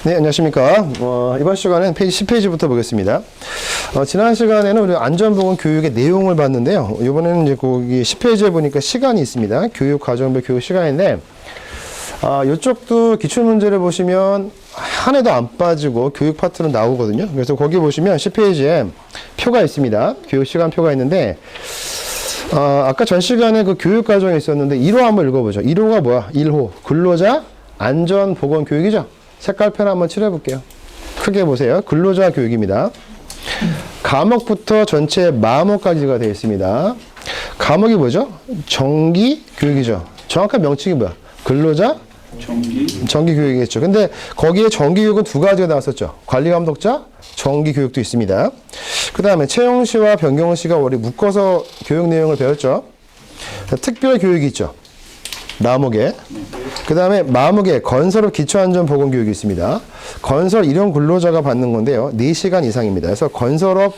네, 안녕하십니까. 이번 시간은 페이지 10페이지부터 보겠습니다. 지난 시간에는 우리 안전보건 교육의 내용을 봤는데요. 이번에는 이제 거기 10페이지에 보니까 시간이 있습니다. 교육 과정별 교육 시간인데, 이쪽도 기출문제를 보시면 한 해도 안 빠지고 교육 파트는 나오거든요. 그래서 거기 보시면 10페이지에 표가 있습니다. 교육 시간 표가 있는데, 아까 전 시간에 그 교육 과정이 있었는데 1호 한번 읽어보죠. 1호가 뭐야? 1호. 근로자 안전보건 교육이죠. 색깔펜 한번 칠해볼게요. 크게 보세요. 근로자 교육입니다. 과목부터 전체 마모까지가 되어 있습니다. 과목이 뭐죠? 정기 교육이죠. 정확한 명칭이 뭐야? 근로자 정기 교육이겠죠. 근데 거기에 정기 교육은 두 가지가 나왔었죠. 관리감독자 정기 교육도 있습니다. 그 다음에 채용시와 변경시가 우리 묶어서 교육 내용을 배웠죠. 특별 교육이 있죠. 마목에. 그 다음에 마목에 건설업 기초안전보건 교육이 있습니다. 건설 일용 근로자가 받는 건데요. 4시간 이상입니다. 그래서 건설업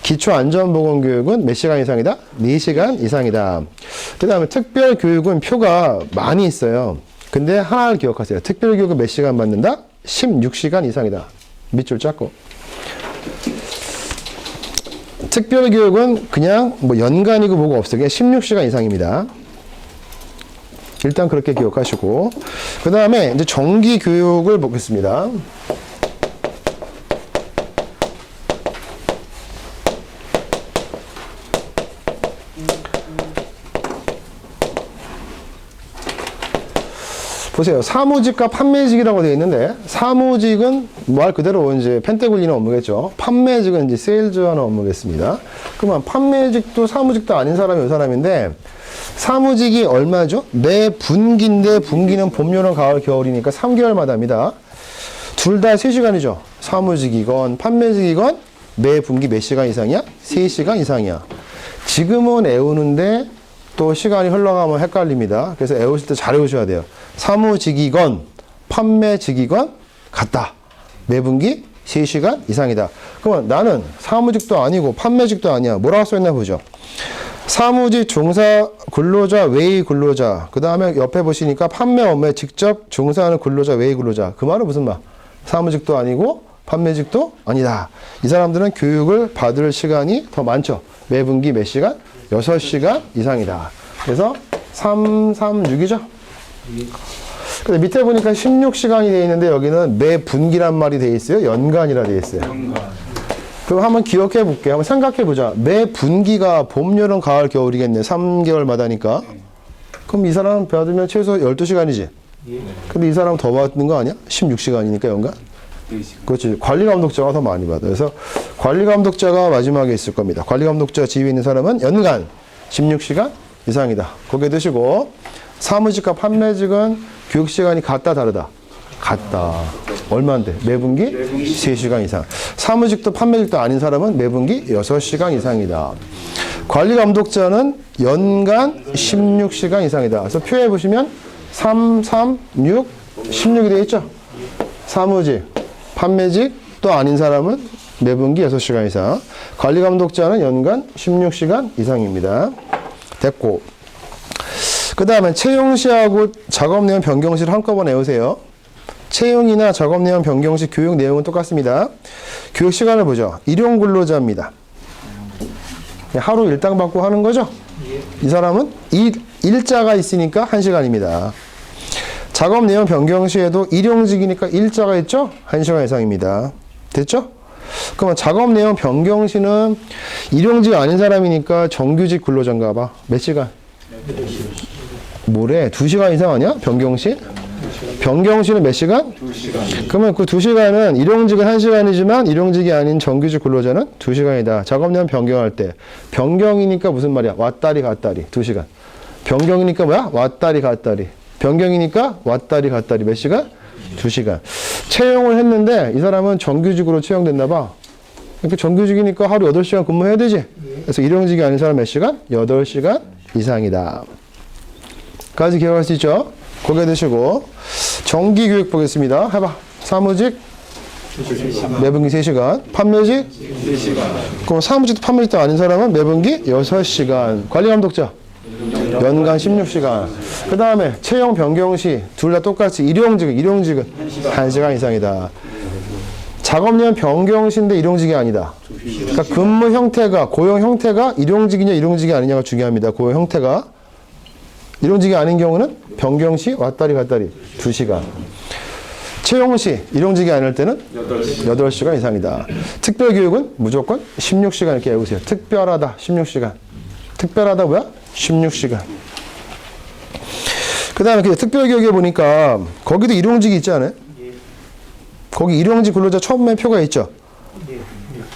기초안전보건 교육은 몇 시간 이상이다? 4시간 이상이다. 그 다음에 특별교육은 표가 많이 있어요. 근데 하나를 기억하세요. 특별교육은 몇 시간 받는다? 16시간 이상이다. 밑줄 잡고. 특별교육은 그냥 뭐 연간이고 뭐가 없어요. 그냥 16시간 이상입니다. 일단 그렇게 기억하시고, 그 다음에 이제 정기 교육을 보겠습니다. 보세요. 사무직과 판매직이라고 되어 있는데, 사무직은 말 그대로 이제 펜대 굴리는 업무겠죠. 판매직은 이제 세일즈하는 업무겠습니다. 그러면 판매직도 사무직도 아닌 사람이 이 사람인데, 사무직이 얼마죠? 매 분기인데, 분기는 봄, 여름, 가을, 겨울이니까 3개월마다입니다. 둘 다 3시간이죠. 사무직이건 판매직이건 매 분기 몇 시간 이상이야? 3시간 이상이야. 지금은 애우는데 또 시간이 흘러가면 헷갈립니다. 그래서 애우실 때 잘 애우셔야 돼요. 사무직이건 판매직이건 같다. 매 분기 3시간 이상이다. 그러면 나는 사무직도 아니고 판매직도 아니야. 뭐라고 써있나 보죠. 사무직 종사 근로자 외의 근로자, 그 다음에 옆에 보시니까 판매 업무에 직접 종사하는 근로자 외의 근로자. 그 말은 무슨 말? 사무직도 아니고 판매직도 아니다. 이 사람들은 교육을 받을 시간이 더 많죠. 매 분기 몇 시간? 6시간 이상이다. 그래서 336이죠. 근데 밑에 보니까 16시간이 되어 있는데 여기는 매 분기란 말이 되어 있어요. 연간이라 되어 있어요. 그럼 한번 기억해 볼게요. 한번 생각해 보자. 매 분기가 봄, 여름, 가을, 겨울이겠네. 3개월마다니까. 그럼 이 사람 받으면 최소 12시간이지. 근데 이 사람 더 받는 거 아니야? 16시간이니까 연간? 그렇지. 관리감독자가 더 많이 받아요. 그래서 관리감독자가 마지막에 있을 겁니다. 관리감독자 지위에 있는 사람은 연간 16시간 이상이다. 고개 드시고, 사무직과 판매직은 교육시간이 같다 다르다? 같다. 얼마인데? 매분기 3시간 이상. 사무직도 판매직도 아닌 사람은 매분기 6시간 이상이다. 관리감독자는 연간 16시간 이상이다. 그래서 표에 보시면 3, 3, 6, 16이 되어 있죠? 사무직, 판매직 또 아닌 사람은 매분기 6시간 이상. 관리감독자는 연간 16시간 이상입니다. 됐고. 그 다음에 채용시하고 작업 내용 변경시를 한꺼번에 외우세요. 채용이나 작업 내용 변경시 교육 내용은 똑같습니다. 교육 시간을 보죠. 일용 근로자입니다. 하루 일당 받고 하는 거죠? 이 사람은 일자가 있으니까 1시간입니다. 작업 내용 변경시에도 일용직이니까 일자가 있죠? 1시간 이상입니다. 됐죠? 그러면 작업 내용 변경시는 일용직 아닌 사람이니까 정규직 근로자인가 봐. 몇 시간? 뭐래? 2시간 이상 아니야? 변경시? 변경시는 몇 시간? 2시간. 그러면 그 2시간은 일용직은 1시간이지만 일용직이 아닌 정규직 근로자는 2시간이다. 작업 내용 변경할 때. 변경이니까 무슨 말이야? 왔다리 갔다리. 2시간. 변경이니까 뭐야? 왔다리 갔다리. 변경이니까 왔다리 갔다리. 몇 시간? 2시간. 채용을 했는데 이 사람은 정규직으로 채용됐나 봐. 그러니까 정규직이니까 하루 8시간 근무해야 되지? 그래서 일용직이 아닌 사람 몇 시간? 8시간 이상이다. 까지 기억할 수 있죠? 고개 드시고 정기교육 보겠습니다. 해봐. 사무직 매분기 3시간, 판매직 4시간. 그럼 사무직도 판매직도 아닌 사람은 매분기 6시간. 관리감독자 연간 16시간. 그 다음에 채용 변경 시 둘 다 똑같이 일용직은 1시간 이상이다. 작업년 변경 시인데 일용직이 아니다. 그러니까 근무 형태가, 고용 형태가 일용직이냐 일용직이 아니냐가 중요합니다. 고용 형태가. 일용직이 아닌 경우는 변경 시 왔다리 갔다리 2시간. 채용 시 일용직이 아닐 때는 8시간 이상이다. 특별교육은 무조건 16시간 이렇게 외우세요. 특별하다 16시간. 특별하다 뭐야? 16시간. 그 다음에 특별교육에 보니까 거기도 일용직이 있지 않아요? 거기 일용직 근로자 처음에 표가 있죠?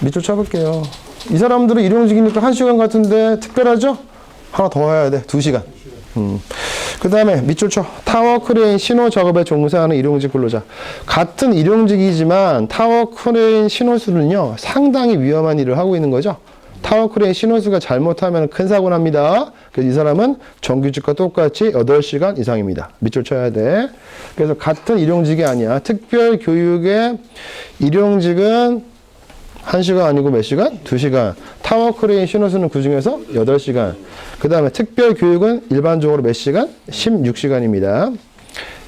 밑줄 쳐볼게요. 이 사람들은 일용직이니까 1시간 같은데 특별하죠? 하나 더 해야 돼. 2시간. 그 다음에 밑줄 쳐. 타워 크레인 신호 작업에 종사하는 일용직 근로자. 같은 일용직이지만 타워 크레인 신호수는요, 상당히 위험한 일을 하고 있는 거죠. 타워 크레인 신호수가 잘못하면 큰 사고 납니다. 그래서 이 사람은 정규직과 똑같이 8시간 이상입니다. 밑줄 쳐야 돼. 그래서 같은 일용직이 아니야. 특별 교육의 일용직은 1시간 아니고 몇 시간? 2시간. 타워 크레인 신호수는 그 중에서 8시간. 그 다음에 특별 교육은 일반적으로 몇 시간? 16시간입니다.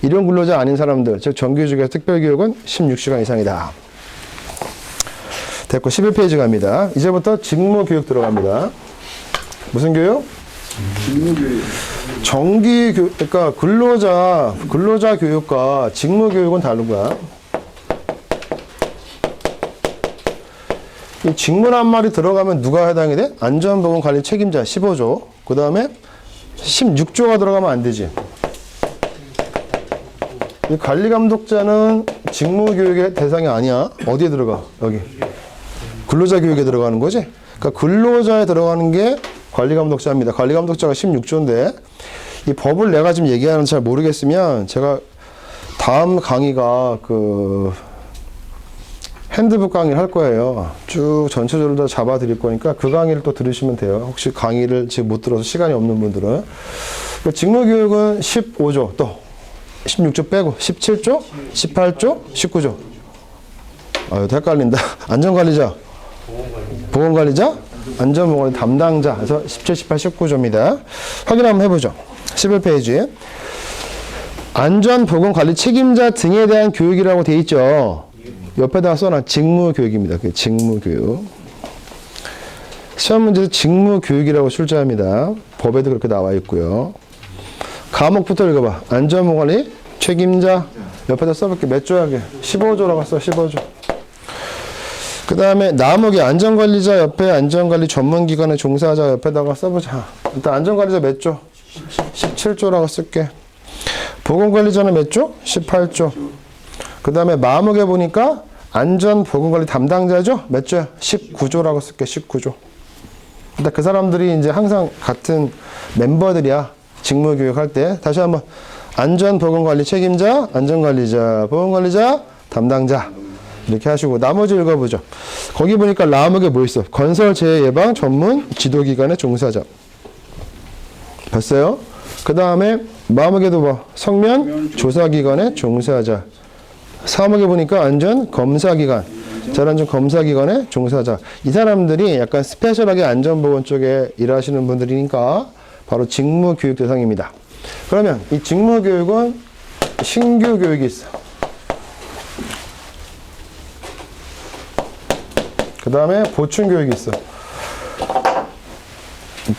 일용 근로자 아닌 사람들, 즉 정규직의 특별 교육은 16시간 이상이다. 됐고 11페이지 갑니다. 이제부터 직무 교육 들어갑니다. 무슨 교육? 직무 교육. 정기 교육, 그러니까 근로자 교육과 직무 교육은 다른 거야. 이 직무란 말이 들어가면 누가 해당이 돼? 안전보건관리 책임자 15조. 그 다음에 16조가 들어가면 안 되지. 이 관리감독자는 직무교육의 대상이 아니야. 어디에 들어가? 여기. 근로자 교육에 들어가는 거지. 그러니까 근로자에 들어가는 게 관리감독자입니다. 관리감독자가 16조인데 이 법을 내가 지금 얘기하는 잘 모르겠으면 제가 다음 강의가 핸드북 강의를 할 거예요. 쭉 전체적으로 다 잡아 드릴 거니까 그 강의를 또 들으시면 돼요. 혹시 강의를 지금 못 들어서 시간이 없는 분들은. 직무교육은 15조, 또 16조 빼고 17조, 18조, 19조. 아유, 헷갈린다. 안전관리자, 보건관리자, 안전보건 담당자. 그래서 17, 18, 19조입니다. 확인 한번 해보죠. 11페이지. 안전보건관리 책임자 등에 대한 교육이라고 돼 있죠. 옆에다가 써놔. 직무교육입니다. 직무교육. 시험 문제에서 직무교육이라고 출제합니다. 법에도 그렇게 나와 있고요. 과목부터 읽어봐. 안전보건관리 책임자. 옆에다 써볼게. 몇 조야? 15조라고 써. 15조. 그 다음에 나머지 안전관리자 옆에 안전관리 전문기관에 종사자 옆에다가 써보자. 일단 안전관리자 몇 조? 17조라고 쓸게. 보건관리자는 몇 조? 18조. 그 다음에 마음먹에 보니까 안전보건관리 담당자죠? 몇 조야? 19조라고 쓸게. 19조. 근데 그 사람들이 이제 항상 같은 멤버들이야. 직무교육 할 때. 다시 한번. 안전보건관리 책임자, 안전관리자, 보건관리자, 담당자. 이렇게 하시고 나머지 읽어보죠. 거기 보니까 라목에 뭐 있어? 건설재해 예방 전문 지도기관의 종사자. 봤어요? 그 다음에 마목에도 뭐 성면 조사기관의 종사자. 사목에 보니까 안전검사기관, 재난안전검사기관의 종사자. 이 사람들이 약간 스페셜하게 안전보건 쪽에 일하시는 분들이니까 바로 직무교육 대상입니다. 그러면 이 직무교육은 신규 교육이 있어. 그 다음에 보충교육이 있어.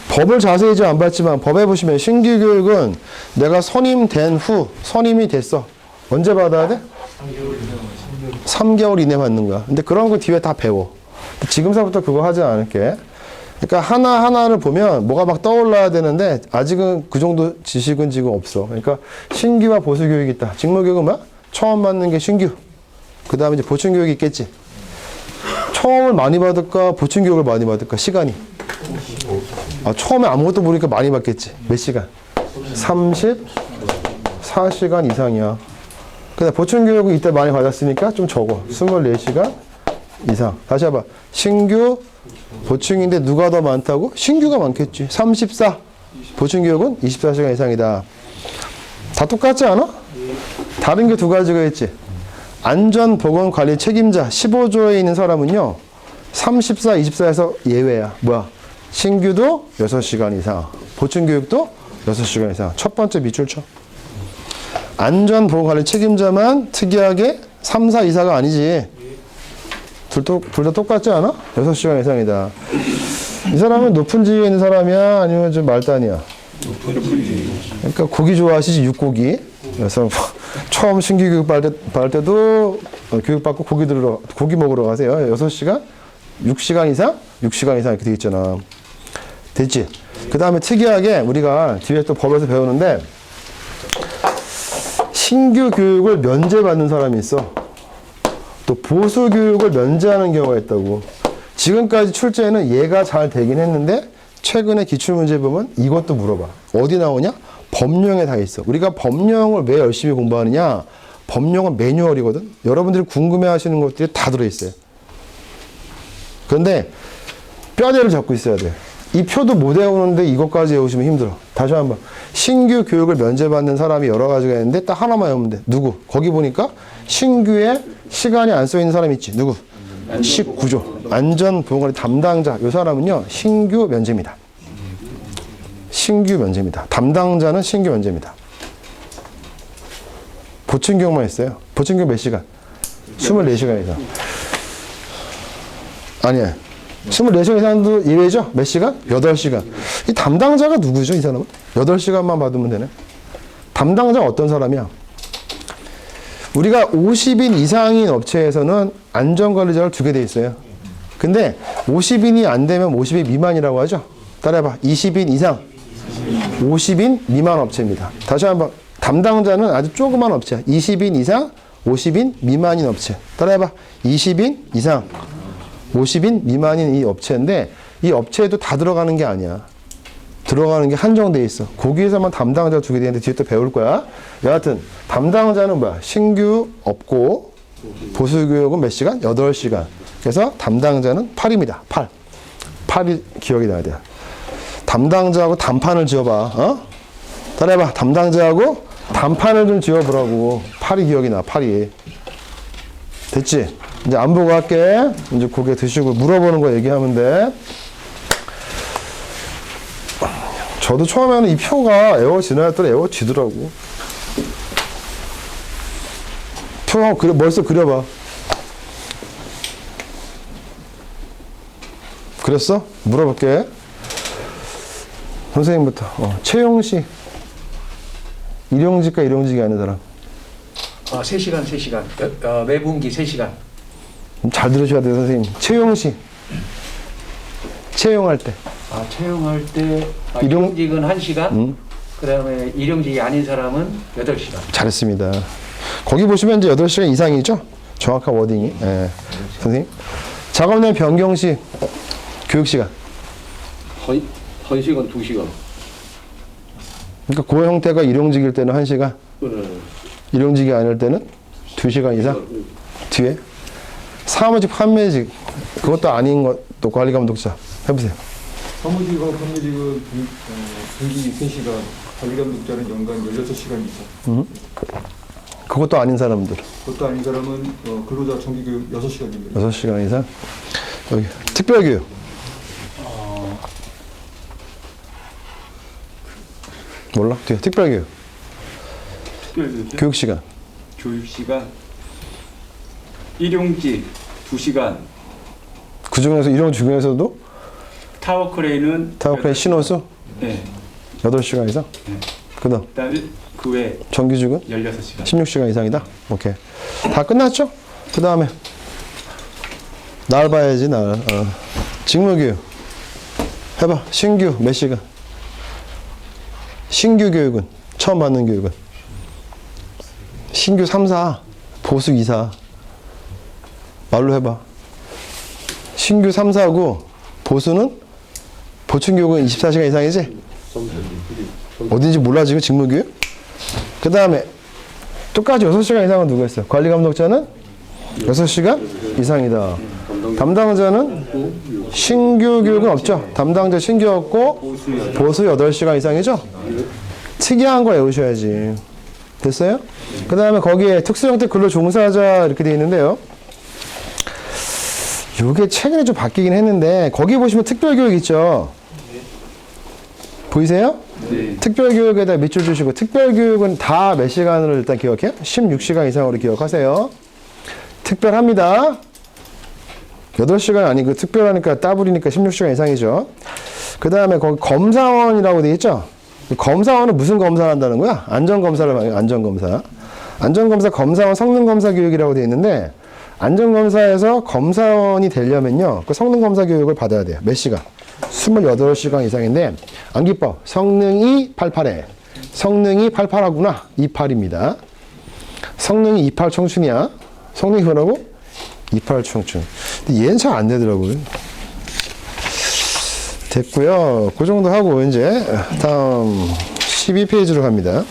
법을 자세히 안 봤지만 법에 보시면 신규 교육은 내가 선임된 후, 선임이 됐어. 언제 받아야 돼? 3개월 이내 받는 거야. 근데 그런 거 뒤에 다 배워. 지금서부터 그거 하지 않을게. 그러니까 하나하나를 보면 뭐가 막 떠올라야 되는데 아직은 그 정도 지식은 지금 없어. 그러니까 신규와 보수 교육이 있다. 직무교육은 뭐야? 처음 받는 게 신규. 그 다음에 이제 보충교육이 있겠지. 처음을 많이 받을까? 보충교육을 많이 받을까? 시간이. 처음에 아무것도 모르니까 많이 받겠지. 몇 시간? 34시간 이상이야. 근데 보충교육은 이때 많이 받았으니까 좀 적어. 24시간 이상. 다시 해봐. 신규, 보충인데 누가 더 많다고? 신규가 많겠지. 34. 보충교육은 24시간 이상이다. 다 똑같지 않아? 다른 게 두 가지가 있지. 안전보건관리 책임자 15조에 있는 사람은요. 34, 24에서 예외야. 뭐야? 신규도 6시간 이상. 보충교육도 6시간 이상. 첫 번째 밑줄 쳐. 안전보건관리 책임자만 특이하게 3, 4, 2사가 아니지. 둘 다 똑같지 않아? 6시간 이상이다. 이 사람은 높은 지위에 있는 사람이야? 아니면 좀 말단이야? 그러니까 고기 좋아하시지, 육고기. 그래서 처음 신규 교육 받을 때도 교육받고 고기 먹으러 가세요. 6시간? 6시간 이상? 6시간 이상 이렇게 돼 있잖아. 됐지? 그 다음에 특이하게 우리가 뒤에 또 법에서 배우는데 신규 교육을 면제받는 사람이 있어. 또 보수 교육을 면제하는 경우가 있다고. 지금까지 출제는 얘가 잘 되긴 했는데 최근에 기출문제 보면 이것도 물어봐. 어디 나오냐? 법령에 다 있어. 우리가 법령을 왜 열심히 공부하느냐? 법령은 매뉴얼이거든. 여러분들이 궁금해하시는 것들이 다 들어있어요. 그런데 뼈대를 잡고 있어야 돼. 이 표도 못 외우는데 이것까지 외우시면 힘들어. 다시 한번. 신규 교육을 면제받는 사람이 여러 가지가 있는데 딱 하나만 외우면 돼. 누구? 거기 보니까 신규에 시간이 안 써 있는 사람 있지. 누구? 19조. 안전보건관리 담당자. 이 사람은요. 신규 면제입니다. 신규 면제입니다. 담당자는 신규 면제입니다. 보충교육만 있어요. 보충교육 몇 시간? 24시간 이상. 아니야. 24시간 이상도 예외죠? 몇 시간? 8시간. 이 담당자가 누구죠, 이 사람은? 8시간만 받으면 되네. 담당자가 어떤 사람이야? 우리가 50인 이상인 업체에서는 안전관리자를 두게 돼 있어요. 근데 50인이 안 되면 50인 미만이라고 하죠? 따라해봐. 20인 이상. 50인 미만 업체입니다. 다시 한번. 담당자는 아주 조그만 업체야. 20인 이상, 50인 미만인 업체. 따라해봐. 20인 이상. 50인 미만인 이 업체인데 이 업체에도 다 들어가는 게 아니야. 들어가는 게 한정돼 있어. 거기에서만 담당자 두게 되는데 뒤에 또 배울 거야. 여하튼 담당자는 뭐야? 신규 없고 보수교육은 몇 시간? 8시간. 그래서 담당자는 8입니다. 8. 8이 기억이 나야 돼. 담당자하고 단판을 지어봐. 어? 따라해봐. 담당자하고 단판을 좀 지어보라고. 8이 기억이 나. 8이. 됐지? 이제 안 보고 할게. 이제 고개 드시고 물어보는 거 얘기하면 돼. 저도 처음에는 이 표가 애워지나였더니 애워지더라고. 표 머릿속 그려봐. 그랬어? 물어볼게. 선생님부터. 채용시. 일용직과 일용직이 아닌 사람. 3시간. 매분기 3시간. 잘 들으셔야 돼요, 선생님. 채용시. 채용할 때. 채용할 때 일용직은 1시간, 그 다음에 일용직이 아닌 사람은 8시간. 잘했습니다. 거기 보시면 이제 8시간 이상이죠? 정확한 워딩이. 예. 선생님. 작업내 변경시. 교육시간. 1시간, 2시간. 그러니까 그 형태가 일용직일 때는 1시간. 일용직이 아닐 때는 2시간 이상. 뒤에. 사무직, 판매직. 그것도 아닌 것도 관리감독자. 해보세요. 사무직과 판매직은 분기 3시간, 관리감독자는 연간 16시간 이상. 그것도 아닌 사람들. 그것도 아닌 사람은 근로자 정기교육 6시간입니다. 6시간 이상. 여기. 특별교육. 몰라? 뒤에. 특별교육. 교육시간. 교육시간. 일용직 2시간. 그 중에서, 이런 중에서도 타워크레인은 신호수? 네. 8시간 이상? 네. 그 다음. 그다음에 그 외 정규직은? 16시간. 16시간 이상이다? 오케이. 다 끝났죠? 그 다음에. 날 봐야지, 날. 직무교육. 해봐. 신규 몇 시간? 신규 교육은? 처음 받는 교육은? 신규 3, 4. 보수 2, 4. 말로 해봐. 신규 3, 4고 보수는? 보충교육은 24시간 이상이지? 어딘지 몰라 지금 직무교육? 그 다음에 똑같이 6시간 이상은 누가 있어요? 관리감독자는 6시간 이상이다. 담당자는 신규 교육은 없죠? 담당자 신규 없고 보수 8시간 이상이죠? 특이한 거 외우셔야지. 됐어요? 그 다음에 거기에 특수형태 근로종사자 이렇게 되어 있는데요. 요게 최근에 좀 바뀌긴 했는데 거기 보시면 특별교육 있죠? 보이세요? 네. 특별교육에다 밑줄 주시고, 특별교육은 다 몇 시간으로 일단 기억해요? 16시간 이상으로 기억하세요. 특별합니다. 8시간 아니고 특별하니까 따블이니까 16시간 이상이죠. 그 다음에 거기 검사원이라고 되어 있죠? 검사원은 무슨 검사를 한다는 거야? 안전검사를 봐요, 안전검사. 안전검사, 검사원, 성능검사 교육이라고 되어 있는데, 안전검사에서 검사원이 되려면요, 그 성능검사 교육을 받아야 돼요. 몇 시간? 28시간 이상인데, 암기법, 성능이 88에, 성능이 88하구나, 28입니다. 성능이 28 청춘이야. 성능이 뭐라고? 28 청춘. 근데 얘는 잘 안 되더라고요. 됐고요. 그 정도 하고 이제 다음 12페이지로 갑니다.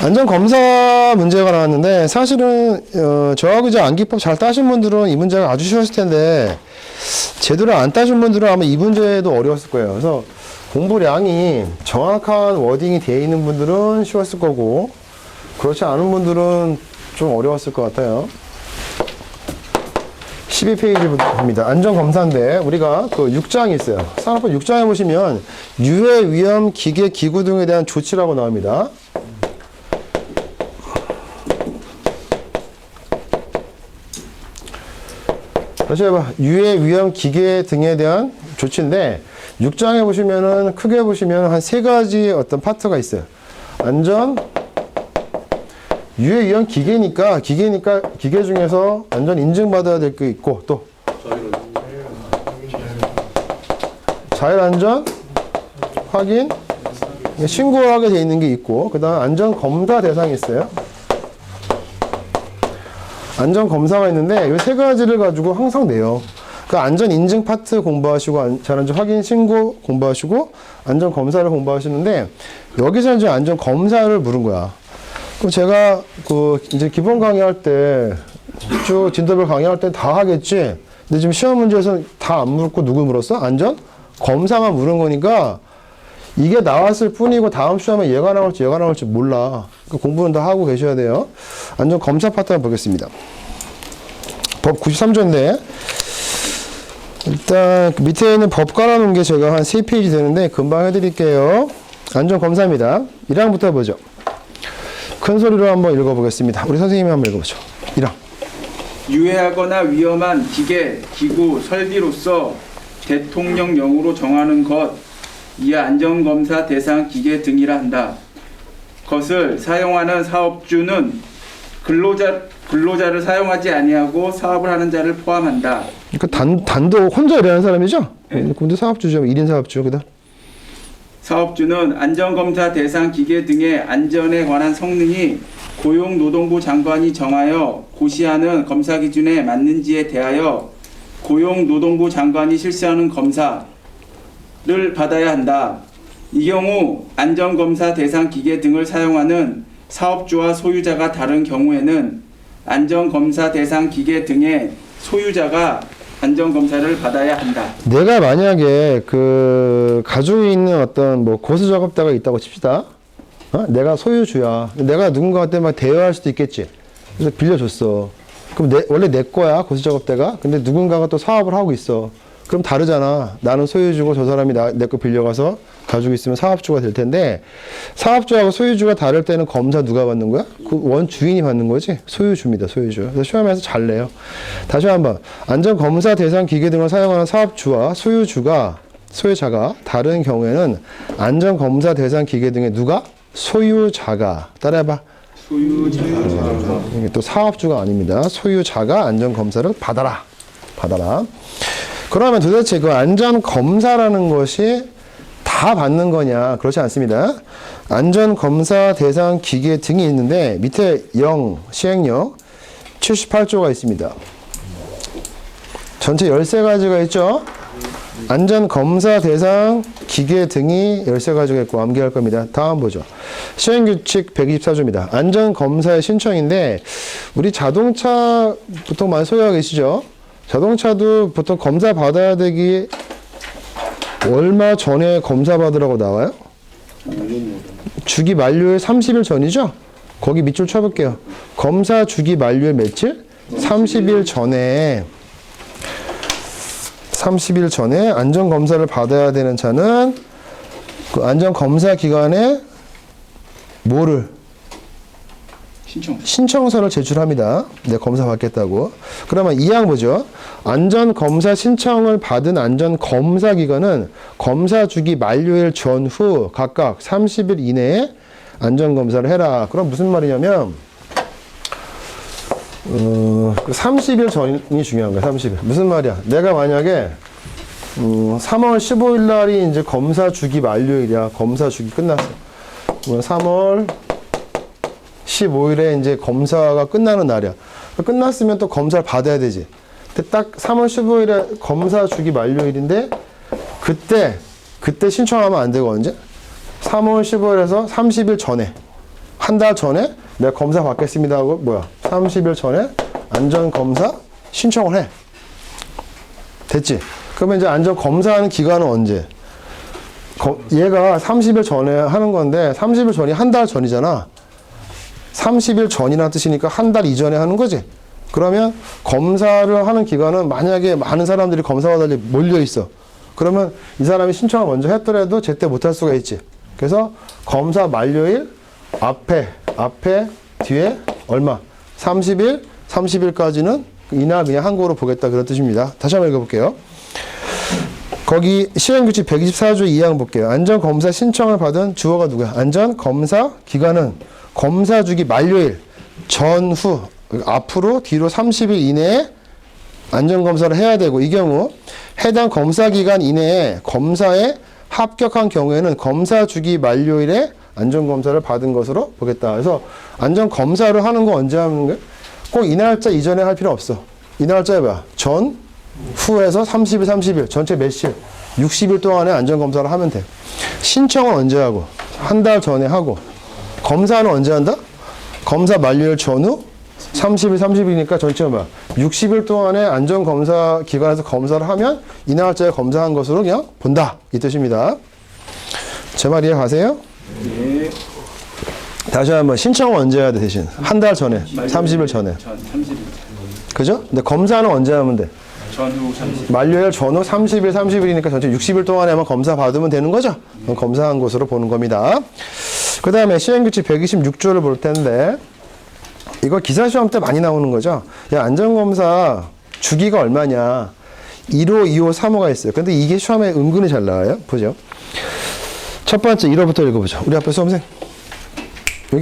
안전검사 문제가 나왔는데 사실은 저하고 이제 암기법 잘 따신 분들은 이 문제가 아주 쉬웠을 텐데 제대로 안 따신 분들은 아마 이 문제도 어려웠을 거예요. 그래서 공부량이 정확한 워딩이 되어 있는 분들은 쉬웠을 거고 그렇지 않은 분들은 좀 어려웠을 것 같아요. 12페이지입니다. 안전검사인데 우리가 그 6장이 있어요. 산업법 6장에 보시면 유해, 위험, 기계, 기구 등에 대한 조치라고 나옵니다. 다시 해봐. 유해, 위험, 기계 등에 대한 조치인데 6장에 보시면은 크게 보시면 한 3가지 어떤 파트가 있어요. 안전, 유해, 위험, 기계니까 기계 중에서 안전 인증받아야 될 게 있고 또 자율안전 확인 신고하게 돼 있는 게 있고 그 다음 안전검사 대상이 있어요. 안전검사가 있는데 이 3가지를 가지고 항상 내요. 그 안전인증 파트 공부하시고 자율안전 확인 신고 공부하시고 안전검사를 공부하시는데 여기서 이제 안전검사를 물은 거야. 그럼 제가 이제 기본 강의할 때 쭉 진도별 강의할 때 다 하겠지. 근데 지금 시험 문제에서 다 안 물었고 누구 물었어? 안전? 검사만 물은 거니까 이게 나왔을 뿐이고 다음 시험에 얘가 나올지 몰라. 그러니까 공부는 다 하고 계셔야 돼요. 안전 검사 파트 한번 보겠습니다. 법 93조인데 일단 밑에 있는 법 깔아놓은 게 제가 한 3페이지 되는데 금방 해드릴게요. 안전 검사입니다. 1항부터 보죠. 큰 소리로 한번 읽어보겠습니다. 우리 선생님이 한번 읽어보죠. 1항. 유해하거나 위험한 기계, 기구, 설비로서 대통령령으로 정하는 것, 이하 안전검사 대상 기계 등이라 한다. 것을 사용하는 사업주는 근로자를 사용하지 아니하고 사업을 하는 자를 포함한다. 그러니까 단독 혼자 일하는 사람이죠? 네. 근데 사업주죠. 1인 사업주. 그다음. 사업주는 안전검사 대상 기계 등의 안전에 관한 성능이 고용노동부 장관이 정하여 고시하는 검사 기준에 맞는지에 대하여 고용노동부 장관이 실시하는 검사를 받아야 한다. 이 경우 안전검사 대상 기계 등을 사용하는 사업주와 소유자가 다른 경우에는 안전검사 대상 기계 등의 소유자가 안전검사를 받아야 한다. 내가 만약에 가지고 있는 어떤 고수 작업대가 있다고 칩시다. 내가 소유주야. 내가 누군가한테 막 대여할 수도 있겠지. 그래서 빌려줬어. 그럼 원래 내 거야, 고수 작업대가. 근데 누군가가 또 사업을 하고 있어. 그럼 다르잖아. 나는 소유주고 저 사람이 내 거 빌려가서 가지고 있으면 사업주가 될 텐데 사업주하고 소유주가 다를 때는 검사 누가 받는 거야? 그 원주인이 받는 거지. 소유주입니다. 소유주. 그래서 시험에서 잘 내요. 다시 한번. 안전검사 대상 기계 등을 사용하는 사업주와 소유자가 다른 경우에는 안전검사 대상 기계 등의 누가? 소유자가. 따라해봐. 소유자가. 이게 또 사업주가 아닙니다. 소유자가 안전검사를 받아라. 그러면 도대체 그 안전검사라는 것이 다 받는 거냐? 그렇지 않습니다. 안전검사 대상 기계 등이 있는데 밑에 시행령 78조가 있습니다. 전체 13가지가 있죠? 안전검사 대상 기계 등이 13가지가 있고 암기할 겁니다. 다음 보죠. 시행규칙 124조입니다. 안전검사의 신청인데 우리 자동차 보통 많이 소유하고 계시죠? 자동차도 보통 검사 받아야 되기 얼마 전에 검사 받으라고 나와요? 주기 만료일 30일 전이죠? 거기 밑줄 쳐볼게요. 검사 주기 만료일 며칠? 30일 전에 안전검사를 받아야 되는 차는 그 안전검사 기관에 뭐를? 신청서를 제출합니다. 네, 검사 받겠다고. 그러면 2항 보죠. 안전검사 신청을 받은 안전검사기관은 검사 주기 만료일 전후 각각 30일 이내에 안전검사를 해라. 그럼 무슨 말이냐면 30일 전이 중요한 거야. 30일. 무슨 말이야? 내가 만약에 3월 15일 날이 이제 검사 주기 만료일이야. 검사 주기 끝났어. 3월 15일에 이제 검사가 끝나는 날이야. 끝났으면 또 검사를 받아야 되지. 근데 딱 3월 15일에 검사 주기 만료일인데 그때 신청하면 안 되고 언제? 3월 15일에서 30일 전에 한 달 전에 내가 검사 받겠습니다 하고 뭐야? 30일 전에 안전검사 신청을 해. 됐지? 그러면 이제 안전검사하는 기간은 언제? 얘가 30일 전에 하는 건데 30일 전이 한 달 전이잖아. 30일 전이라는 뜻이니까 한 달 이전에 하는 거지. 그러면 검사를 하는 기간은 만약에 많은 사람들이 검사 받으려 몰려 있어. 그러면 이 사람이 신청을 먼저 했더라도 제때 못할 수가 있지. 그래서 검사 만료일 앞에 뒤에 얼마? 30일, 30일까지는 이날 그냥 한국어로 보겠다 그런 뜻입니다. 다시 한번 읽어볼게요. 거기 시행규칙 124조 2항 볼게요. 안전검사 신청을 받은 주어가 누구야? 안전검사 기관은 검사 주기 만료일 전후 앞으로 뒤로 30일 이내에 안전검사를 해야 되고 이 경우 해당 검사기간 이내에 검사에 합격한 경우에는 검사 주기 만료일에 안전검사를 받은 것으로 보겠다. 그래서 안전검사를 하는 거 언제 하는 거야? 꼭 이 날짜 이전에 할 필요 없어. 이 날짜에 뭐야? 전, 후에서 30일, 30일 전체 몇일? 60일 동안에 안전검사를 하면 돼. 신청은 언제 하고? 한 달 전에 하고. 검사는 언제 한다? 검사 만료일 전후 30일, 30일이니까 전체가 뭐야? 60일 동안에 안전검사 기관에서 검사를 하면 이 날짜에 검사한 것으로 그냥 본다. 이 뜻입니다. 제 말 이해 가세요? 네. 다시 한번 신청은 언제 해야 돼 대신? 한 달 전에, 30일 전에. 30일. 그죠? 근데 검사는 언제 하면 돼? 전후 30일. 만료일 전후 30일, 30일이니까 전체 60일 동안에만 검사 받으면 되는 거죠? 그럼 검사한 것으로 보는 겁니다. 그 다음에 시행규칙 126조를 볼 텐데 이거 기사시험 때 많이 나오는 거죠. 야, 안전검사 주기가 얼마냐. 1호, 2호, 3호가 있어요. 근데 이게 시험에 은근히 잘 나와요. 보죠. 첫 번째 1호부터 읽어보죠. 우리 앞에 수험생.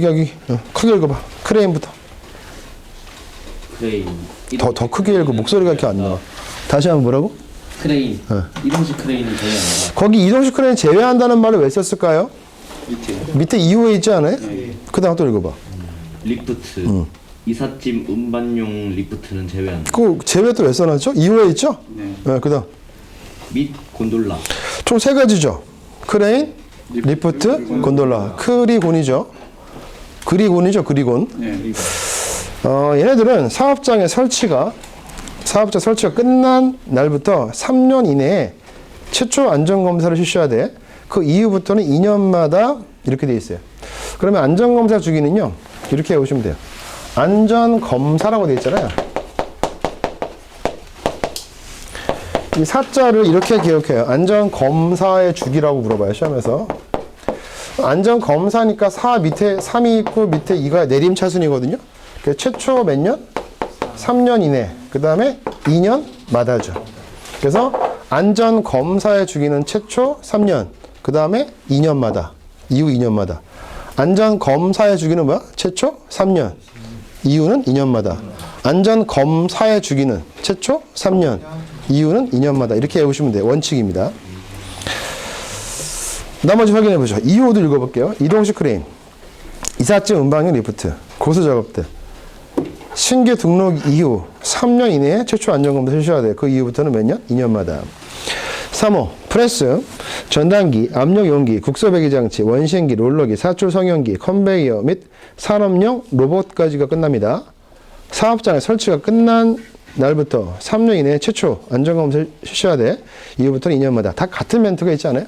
여기. 크게 읽어봐. 크레인부터. 크레인. 더 크게 읽어. 목소리가 이렇게 안 나와. 다시 한번 뭐라고? 크레인. 이동식 크레인은 제외한다. 거기 이동식 크레인 제외한다는 말을 왜 썼을까요? 밑에 이후에 있지 않아요? 그 다음 또 읽어봐. 리프트. 이삿짐 운반용 리프트는 제외한다. 그 제외 또 왜 써놨죠? 이후에 있죠? 네. 그 다음. 및 곤돌라. 총 세 가지죠. 크레인, 리프트, 곤돌라. 크리곤이죠. 그리곤. 네. 얘네들은 사업장 설치가 끝난 날부터 3년 이내에 최초 안전검사를 실시해야 돼. 그 이후부터는 2년마다 이렇게 돼 있어요. 그러면 안전검사 주기는요, 이렇게 해보시면 돼요. 안전검사라고 돼 있잖아요. 이 사자를 이렇게 기억해요. 안전검사의 주기라고 물어봐요, 시험에서. 안전검사니까 3이 있고 밑에 2가 내림차순이거든요. 최초 몇 년? 3년 이내. 그 다음에 2년마다죠. 그래서 안전검사의 주기는 최초 3년. 그 다음에 2년마다. 이후 2년마다. 안전검사의 주기는 뭐야? 최초 3년. 이후는 2년마다. 안전검사의 주기는 최초 3년. 이후는 2년마다. 이렇게 해보시면 돼요. 원칙입니다. 나머지 확인해보죠. 2호도 읽어볼게요. 이동식 크레인. 이삿짐 운반용 리프트. 고수작업대. 신규 등록 이후 3년 이내에 최초 안전검사 실시해야 돼. 그 이후부터는 몇 년? 2년마다. 3호. 프레스, 전단기, 압력용기, 국소배기장치, 원신기, 롤러기, 사출 성형기, 컨베이어 및 산업용 로봇까지가 끝납니다. 사업장의 설치가 끝난 날부터 3년 이내에 최초 안전검사 실시해야 돼. 이후부터는 2년마다. 다 같은 멘트가 있지 않아요?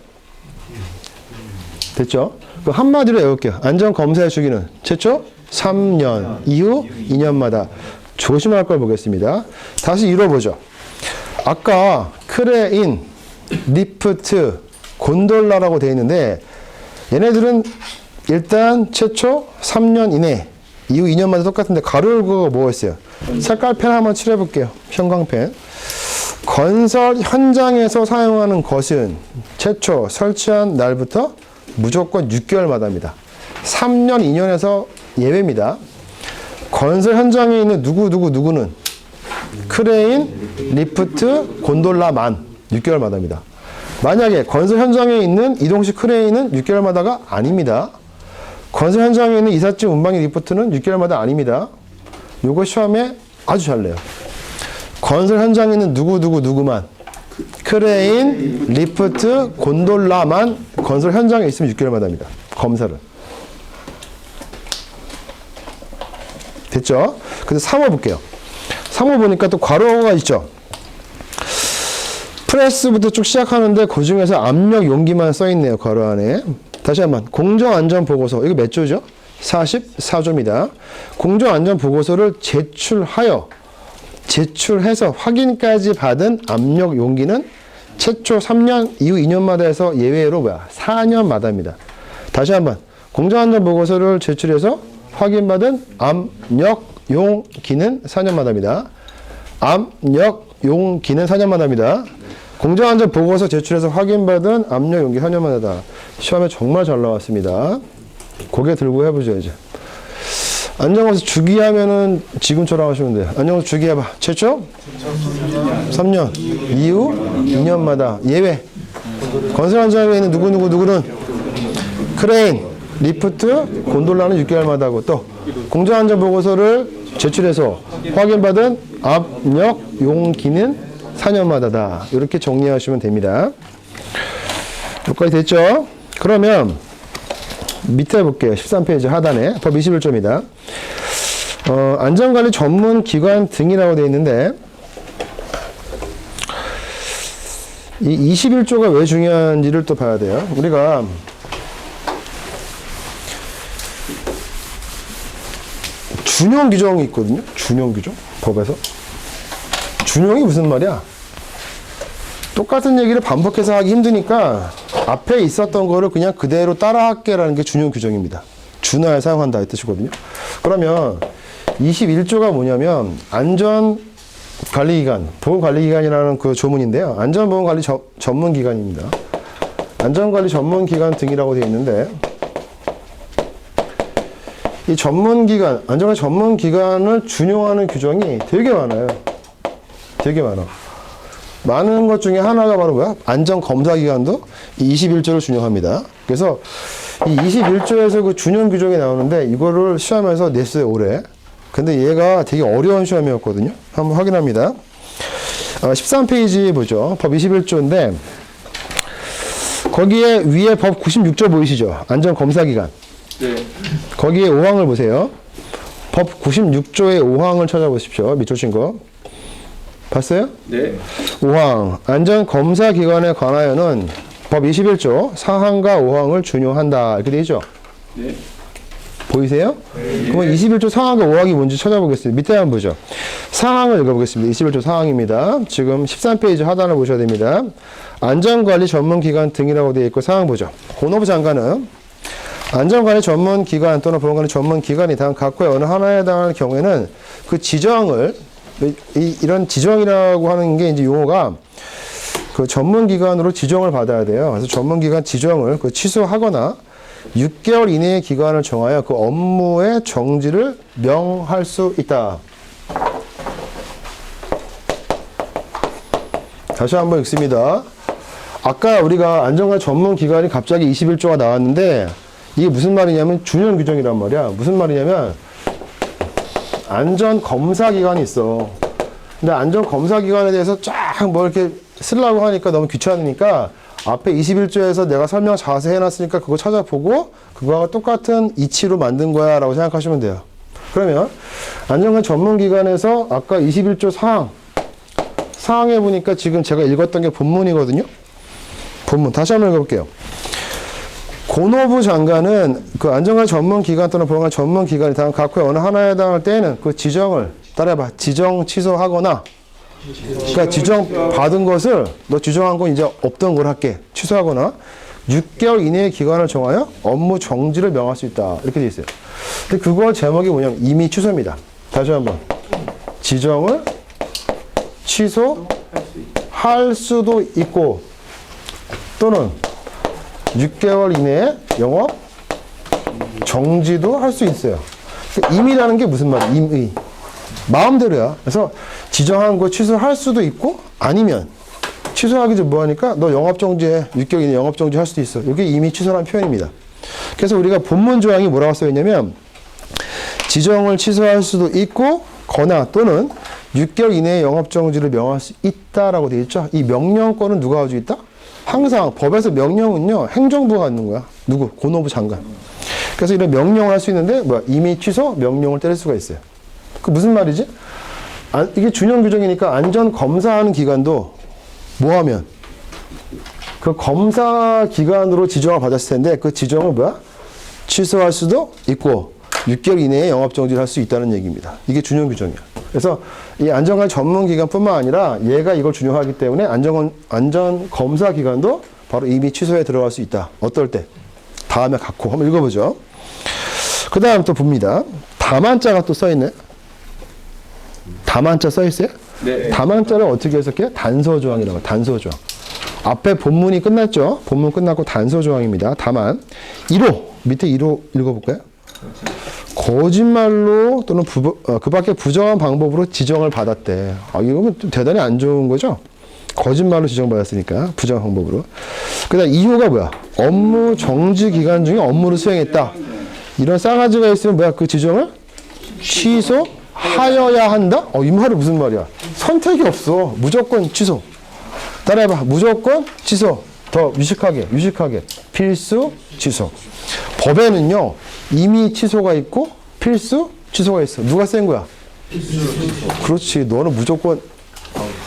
됐죠? 그 한마디로 외울게요. 안전검사의 주기는 최초 3년, 이후 2년마다. 조심할 걸 보겠습니다. 다시 읽어보죠. 아까 크레인, 리프트, 곤돌라라고 되어 있는데 얘네들은 일단 최초 3년 이내, 이후 2년마다 똑같은데 가로 열고가 뭐가 있어요? 색깔펜 한번 칠해볼게요. 형광펜. 건설 현장에서 사용하는 것은 최초 설치한 날부터 무조건 6개월마다입니다. 3년, 2년에서 예외입니다. 건설 현장에 있는 누구는 크레인, 리프트, 곤돌라만 6개월마다입니다. 만약에 건설 현장에 있는 이동식 크레인은 6개월마다가 아닙니다. 건설 현장에 있는 이삿짐 운반기 리프트는 6개월마다 아닙니다. 요거 시험에 아주 잘 내요. 건설 현장에 있는 누구만 크레인, 리프트, 곤돌라만 건설 현장에 있으면 6개월마다입니다. 검사를. 됐죠? 근데 3호 볼게요. 3호 보니까 또 괄호가 있죠. 프레스부터 쭉 시작하는데 그 중에서 압력 용기만 써있네요. 괄호 안에. 다시 한번 공정안전보고서 이거 몇 조죠? 44조입니다. 공정안전보고서를 제출해서 확인까지 받은 압력 용기는 최초 3년 이후 2년마다 해서 예외로 4년마다입니다. 다시 한번 공정안전보고서를 제출해서 확인받은 압력 용기는 4년마다입니다. 압력 용기는 4년마다입니다. 공정안전보고서 제출해서 확인받은 압력 용기 4년마다다. 시험에 정말 잘 나왔습니다. 고개 들고 해보죠, 이제. 안전검사 주기하면은 지금처럼 하시면 돼요. 안전검사 주기해봐. 최초? 3년. 이후 2년마다. 예외. 건설 현장에 있는 누구는 크레인, 리프트, 곤돌라는 6개월마다 하고 또 공정안전보고서를 제출해서 확인받은 압력 용기는 4년마다다. 이렇게 정리하시면 됩니다. 여기까지 됐죠? 그러면 밑에 볼게요. 13페이지 하단에 법 21조입니다. 안전관리 전문 기관 등이라고 되어 있는데 이 21조가 왜 중요한지를 또 봐야 돼요. 우리가 준용 규정이 있거든요. 준용 규정 법에서. 준용이 무슨 말이야? 똑같은 얘기를 반복해서 하기 힘드니까 앞에 있었던 거를 그냥 그대로 따라할게라는 게 준용 규정입니다. 준하에 사용한다 이 뜻이거든요. 그러면 21조가 뭐냐면 안전관리기관, 보건관리기관이라는 그 조문인데요. 안전보건관리 전문기관입니다. 안전관리 전문기관 등이라고 되어 있는데 이 전문기관, 안전관리 전문기관을 준용하는 규정이 되게 많아요. 되게 많아. 많은 것 중에 하나가 바로 뭐야? 안전검사기관도 이 21조를 준용합니다. 그래서 이 21조에서 그 준용 규정이 나오는데 이거를 시험에서 냈어요, 올해. 근데 얘가 되게 어려운 시험이었거든요. 한번 확인합니다. 13페이지 보죠. 법 21조인데 거기에 위에 법 96조 보이시죠? 안전검사기관. 네. 거기에 5항을 보세요. 법 96조의 5항을 찾아보십시오. 밑줄 친 거. 봤어요? 네. 5항. 안전검사기관에 관하여는 법 21조 4항과 5항을 준용한다. 이렇게 되어 있죠? 네. 보이세요? 그러면 21조 4항과 5항이 뭔지 찾아보겠습니다. 밑에 한번 보죠. 4항을 읽어보겠습니다. 21조 4항입니다. 지금 13페이지 하단을 보셔야 됩니다. 안전관리 전문기관 등이라고 되어 있고 4항 보죠. 본업부 장관은 안전관리 전문기관 또는 보건관리 전문기관이 다음 각호의 어느 하나에 해당하는 경우에는 그 지정을 이런 지정이라고 하는 게 이제 용어가 그 전문기관으로 지정을 받아야 돼요. 그래서 전문기관 지정을 그 취소하거나 6개월 이내의 기간을 정하여 그 업무의 정지를 명할 수 있다. 다시 한번 읽습니다. 아까 우리가 안전관리 전문기관이 갑자기 21조가 나왔는데 이게 무슨 말이냐면 준용 규정이란 말이야. 무슨 말이냐면 안전검사기관이 있어. 근데 안전검사기관에 대해서 쫙 뭐 이렇게 쓰려고 하니까 너무 귀찮으니까 앞에 21조에서 내가 설명 자세히 해놨으니까 그거 찾아보고 그거와 똑같은 이치로 만든 거야 라고 생각하시면 돼요. 그러면 안전관리 전문기관에서 아까 21조 사항에 보니까 지금 제가 읽었던 게 본문이거든요. 본문 다시 한번 읽어볼게요. 본업부 장관은 그 안전관리 전문기관 또는 보건관리 전문기관이 다음 각호의 어느 하나에 해당할 때에는 그 지정을 따라해봐. 지정 취소하거나 그러니까 지정 받은 것을 너 지정한 건 이제 없던 걸 할게. 취소하거나 6개월 이내의 기간을 정하여 업무 정지를 명할 수 있다. 이렇게 돼 있어요. 근데 그거 제목이 뭐냐면 임의 취소입니다. 다시 한번. 지정을 취소할 수도 있고 또는 6개월 이내에 영업 정지도 할 수 있어요. 임의라는 게 무슨 말이야? 임의. 마음대로야. 그래서 지정한 거 취소할 수도 있고 아니면 취소하기 전 뭐 하니까 너 영업 정지해. 6개월 이내 영업 정지 할 수도 있어. 이게 임의 취소라는 표현입니다. 그래서 우리가 본문 조항이 뭐라고 써있냐면 지정을 취소할 수도 있고 거나 또는 6개월 이내에 영업 정지를 명할 수 있다라고 되어 있죠. 이 명령권은 누가 가지고 있다? 항상 법에서 명령은요 행정부가 갖는 거야. 누구? 고노부 장관. 그래서 이런 명령을 할 수 있는데 뭐야? 임의 취소 명령을 때릴 수가 있어요. 그 무슨 말이지? 이게 준용 규정이니까 안전 검사하는 기관도 뭐 하면 그 검사 기관으로 지정을 받았을 텐데 그 지정을 뭐야? 취소할 수도 있고 6개월 이내에 영업 정지를 할 수 있다는 얘기입니다. 이게 준용 규정이야. 그래서 이 안전관 전문 기관뿐만 아니라 얘가 이걸 준용하기 때문에 안전 검사 기관도 바로 임의 취소에 들어갈 수 있다. 어떨 때? 다음에 갖고 한번 읽어보죠. 그 다음 또 봅니다. 다만자가 또 써있네. 다만자 써있어요? 네. 다만자를 어떻게 해석해요? 단서조항이라고. 단서조항. 앞에 본문이 끝났죠? 본문 끝났고 단서조항입니다. 다만 1호 밑에 1호 읽어볼까요? 거짓말로 또는 그 밖에 부정한 방법으로 지정을 받았대. 이거는 좀 대단히 안 좋은 거죠? 거짓말로 지정받았으니까 부정한 방법으로. 그 다음 2호가 뭐야? 업무 정지 기간 중에 업무를 수행했다. 이런 싸가지가 있으면 뭐야? 그 지정을 취소하여야 한다? 이 말은 무슨 말이야? 선택이 없어. 무조건 취소. 따라해봐. 무조건 취소. 더 유식하게. 필수 취소. 법에는요, 임의 취소가 있고, 필수 취소가 있어. 누가 센 거야? 그렇지. 너는 무조건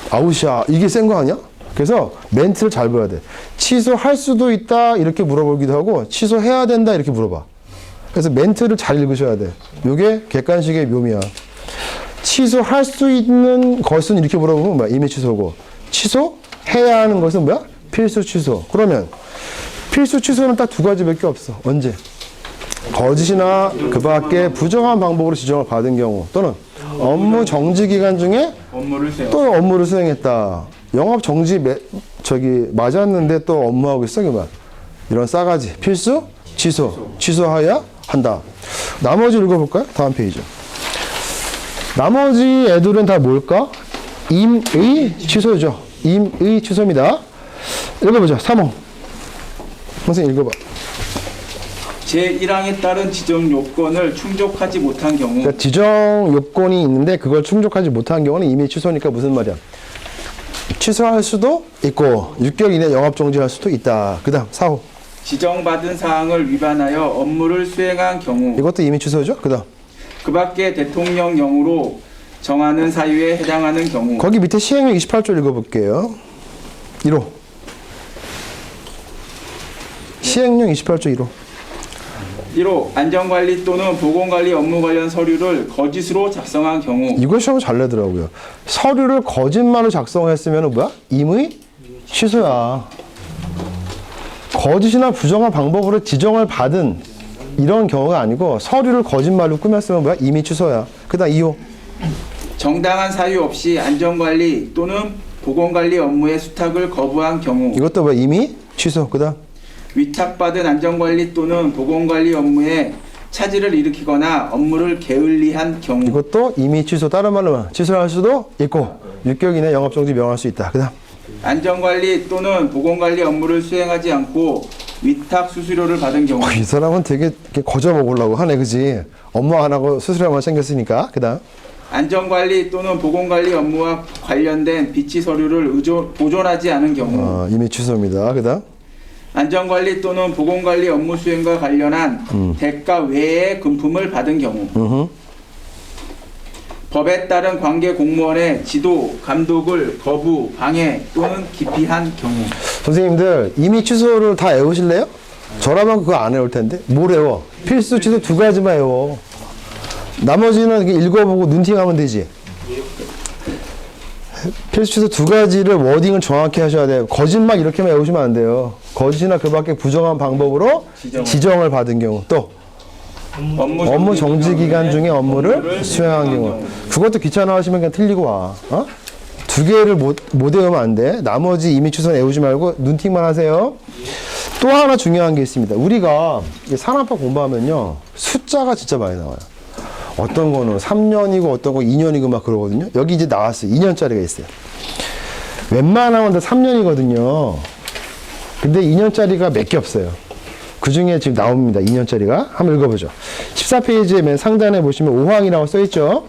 아웃이야. 이게 센 거 아니야? 그래서 멘트를 잘 봐야 돼. 취소할 수도 있다. 이렇게 물어보기도 하고, 취소해야 된다. 이렇게 물어봐. 그래서 멘트를 잘 읽으셔야 돼. 이게 객관식의 묘미야. 취소할 수 있는 것은 이렇게 물어보면 뭐야? 임의 취소고. 취소해야 하는 것은 뭐야? 필수 취소. 그러면 필수 취소는 딱 두 가지밖에 없어. 언제? 거짓이나 그 밖에 부정한 방법으로 지정을 받은 경우 또는 업무 정지 기간 중에 또 업무를 수행했다. 영업 정지 맞았는데 또 업무하고 있어. 그만. 이런 싸가지. 필수 취소하여야 한다. 나머지 읽어볼까요? 다음 페이지. 나머지 애들은 다 뭘까? 임의 취소죠. 임의 취소입니다. 읽어보자. 3호. 선생님 읽어봐. 제1항에 따른 지정 요건을 충족하지 못한 경우 그러니까 지정 요건이 있는데 그걸 충족하지 못한 경우는 임의 취소니까 무슨 말이야? 취소할 수도 있고 6개월 이내 영업 정지할 수도 있다. 그 다음 4호. 지정받은 사항을 위반하여 업무를 수행한 경우 이것도 임의 취소죠. 그 다음 그 밖에 대통령령으로 정하는 사유에 해당하는 경우 거기 밑에 시행령 28조 읽어볼게요. 1호. 시행령 28조 1호. 1호 안전관리 또는 보건관리 업무 관련 서류를 거짓으로 작성한 경우 이거 시험 잘 내더라고요. 서류를 거짓말로 작성했으면 뭐야? 임의 취소야. 거짓이나 부정한 방법으로 지정을 받은 이런 경우가 아니고 서류를 거짓말로 꾸몄으면 뭐야? 임의 취소야. 그 다음 2호. 정당한 사유 없이 안전관리 또는 보건관리 업무의 수탁을 거부한 경우 이것도 뭐야? 임의 취소. 그 다음 위탁받은 안전관리 또는 보건관리 업무에 차질을 일으키거나 업무를 게을리한 경우 이것도 임의 취소. 다른 말로 취소할 수도 있고 6개월 이내 영업정지 명할 수 있다. 그 다음 안전관리 또는 보건관리 업무를 수행하지 않고 위탁 수수료를 받은 경우 이 사람은 되게 이렇게 거저 먹으려고 하네. 그지? 업무 안 하고 수수료만 챙겼으니까. 그 다음 안전관리 또는 보건관리 업무와 관련된 비치 서류를 보존하지 않은 경우 임의 취소입니다. 그 다음 안전관리 또는 보건관리 업무 수행과 관련한 대가 외의 금품을 받은 경우 법에 따른 관계 공무원의 지도, 감독을 거부, 방해 또는 기피한 경우 선생님들 임의 취소를 다 외우실래요? 저라면 그거 안 외울 텐데. 뭘 외워? 필수 취소 두 가지만 외워. 나머지는 이렇게 읽어보고 눈팅하면 되지. 필수 취소 두 가지를 워딩을 정확히 하셔야 돼요. 거짓말 이렇게만 외우시면 안 돼요. 거짓이나 그 밖에 부정한 방법으로 지정을 받은 경우. 또 업무 정지 기간 중에 업무를 수행한 경우. 그것도 귀찮아 하시면 그냥 틀리고 와. 어? 두 개를 못 외우면 안 돼. 나머지 이미 추선 외우지 말고 눈팅만 하세요. 또 하나 중요한 게 있습니다. 우리가 산업화 공부하면요. 숫자가 진짜 많이 나와요. 어떤 거는 3년이고 어떤 거 2년이고 막 그러거든요. 여기 이제 나왔어요. 2년짜리가 있어요. 웬만하면 다 3년이거든요. 근데 2년짜리가 몇 개 없어요. 그 중에 지금 나옵니다. 2년짜리가. 한번 읽어보죠. 14페이지에 맨 상단에 보시면 5항이라고 써있죠.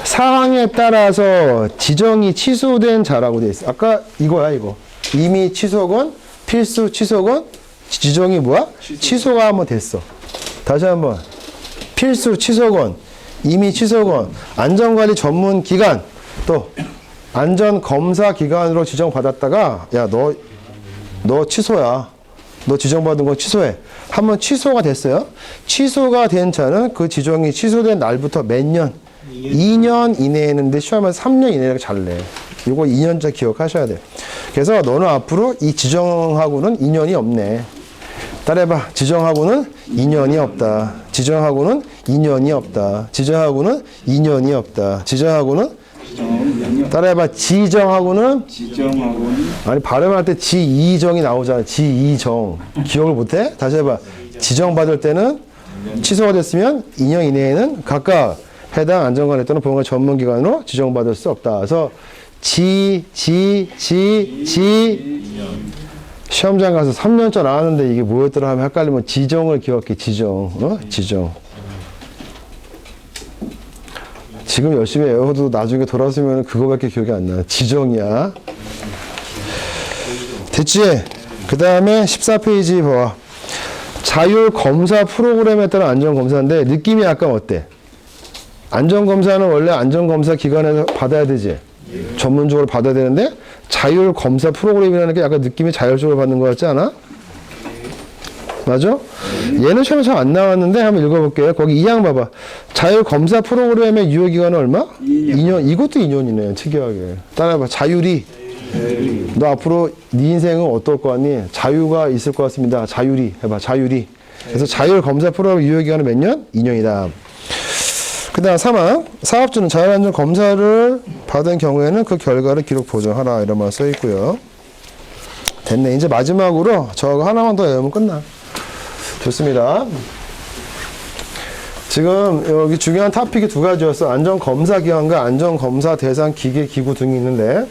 사항에 따라서 지정이 취소된 자라고 되어 있어요. 아까 이거야, 이거. 이미 취소건, 필수 취소건, 지정이 뭐야? 취소가 한번 됐어. 다시 한번. 필수 취소건, 이미 취소건, 안전관리 전문 기관, 또 안전검사 기관으로 지정받았다가 야, 너 취소야. 너 지정받은 거 취소해. 한번 취소가 됐어요. 취소가 된 자는 그 지정이 취소된 날부터 몇 년? 2년 이내에는데 시험에서 3년 이내라고 잘 내. 이거 2년짜 기억하셔야 돼. 그래서 너는 앞으로 이 지정하고는 인연이 없네. 따라해봐. 지정하고는 인연이 없다. 지정하고는 인연이 없다. 지정하고는 인연이 없다. 지정하고는 따라해봐. 지정하고는 아니 발음할 때 지이정이 나오잖아. 지이정. 기억을 못해? 다시 해봐. 지정받을 때는 취소가 됐으면 2년 이내에는 각각 해당 안전관리 또는 보건관 전문기관으로 지정받을 수 없다. 그래서 시험장 가서 3년째 나왔는데 이게 뭐였더라 하면 헷갈리면 지정을 기억해. 지정. 어? 지정. 지금 열심히 외워도 나중에 돌아서면 그거밖에 기억이 안 나. 지정이야. 됐지? 그 다음에 14페이지 봐봐. 자율검사 프로그램에 따른 안전검사인데 느낌이 약간 어때? 안전검사는 원래 안전검사 기관에서 받아야 되지? 전문적으로 받아야 되는데 자율검사 프로그램이라는 게 약간 느낌이 자율적으로 받는 것 같지 않아? 맞아? 얘는 시험에 잘 안 나왔는데 한번 읽어볼게요. 거기 2항 봐봐. 자율검사 프로그램의 유효기간은 얼마? 2년. 이것도 2년이네. 특이하게. 따라해봐. 자율이. 너 앞으로 네 인생은 어떨 거 같니? 자유가 있을 것 같습니다. 자율이. 해봐. 자율이. 그래서 자율검사 프로그램 유효기간은 몇 년? 2년이다. 그 다음 3항. 사업주는 자율안전 검사를 받은 경우에는 그 결과를 기록 보정하라. 이런 말 써있고요. 됐네. 이제 마지막으로 저거 하나만 더 외우면 끝나. 좋습니다. 지금 여기 중요한 토픽이 두 가지였어. 안전검사기관과 안전검사 대상 기계 기구 등이 있는데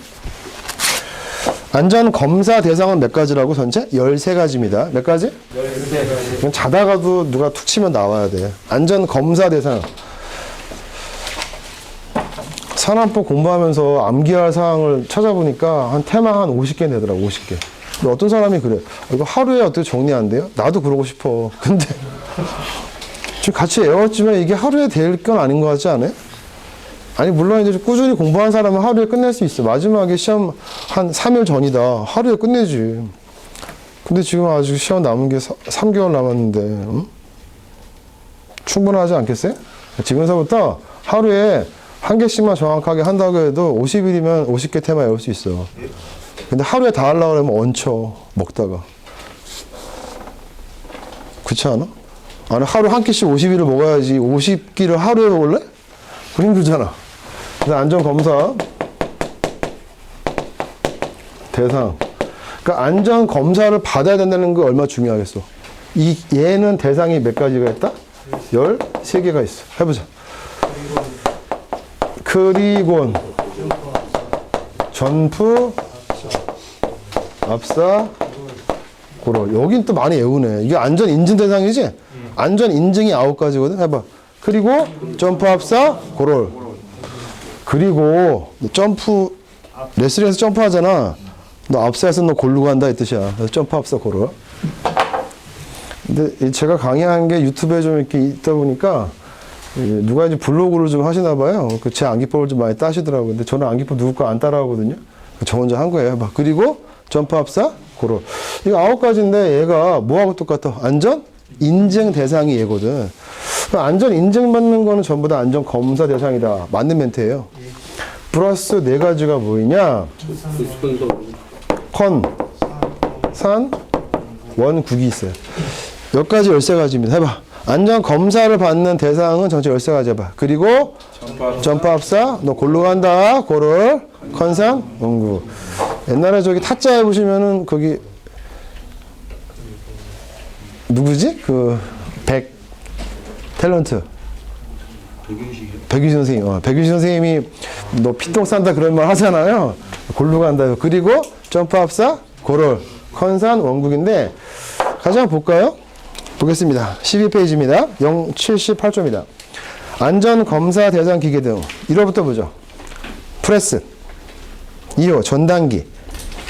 안전검사 대상은 몇 가지라고 전체? 13가지입니다. 몇 가지? 13가지. 그냥 자다가도 누가 툭 치면 나와야 돼. 안전검사 대상. 산업법 공부하면서 암기할 사항을 찾아보니까 한 테마 한 50개 되더라고. 50개. 근데 어떤 사람이 그래. 이거 하루에 어떻게 정리 안 돼요? 나도 그러고 싶어. 근데 지금 같이 외웠지만 이게 하루에 될 건 아닌 것 같지 않아요? 아니 물론 이제 꾸준히 공부한 사람은 하루에 끝낼 수 있어. 마지막에 시험 한 3일 전이다. 하루에 끝내지. 근데 지금 아직 시험 남은 게 3개월 남았는데 응? 충분하지 않겠어요? 지금서부터 하루에 한 개씩만 정확하게 한다고 해도 50일이면 50개 테마 외울 수 있어. 근데 하루에 다 하려고 그러면 얹혀 먹다가. 그렇지 않아? 아니 하루 한 끼씩 50일을 먹어야지 50끼를 하루에 먹을래? 그럼 힘들잖아. 그래서 안전검사 대상. 그러니까 안전검사를 받아야 된다는 거 얼마나 중요하겠어. 얘는 대상이 몇 가지가 있다? 13개가 있어. 해보자. 크리곤, 전프, 압사, 고롤. 여긴 또 많이 외우네. 이게 안전 인증 대상이지? 안전 인증이 9가지거든. 해봐. 그리고 점프, 압사, 고롤. 그리고 점프 레슬링에서 점프하잖아. 너 압사에서 너 골로 간다 이 뜻이야. 그래서 점프, 압사, 고롤. 근데 제가 강의한 게 유튜브에 좀 이렇게 있다 보니까 누가 이제 블로그를 좀 하시나 봐요. 제 암기법을 좀 많이 따시더라고요. 근데 저는 암기법 누구 거 안 따라하거든요. 저 혼자 한 거예요. 해봐. 그리고 점프, 압사, 고롤. 이거 9가지인데 얘가 뭐하고 똑같아? 안전 인증 대상이 얘거든. 안전 인증받는 거는 전부 다 안전 검사 대상이다. 맞는 멘트예요. 플러스 4가지가 뭐이냐? 산, 원국이 있어요. 여기까지 13가지입니다. 해봐. 안전 검사를 받는 대상은 전체 13가지 해봐. 그리고 전파합사, 너 골로 간다. 고를, 컨산, 원구. 옛날에 저기 타짜에 보시면은 거기 누구지? 그 탤런트. 백유신 선생님. 백유신 선생님이 너 피똥 싼다 그런 말 하잖아요. 골로 간다. 그리고 점프합사, 고롤, 컨산, 원국인데 같이 한번 볼까요? 보겠습니다. 12페이지입니다. 078조입니다. 안전검사 대상 기계 등 1호부터 보죠. 프레스 2호 전단기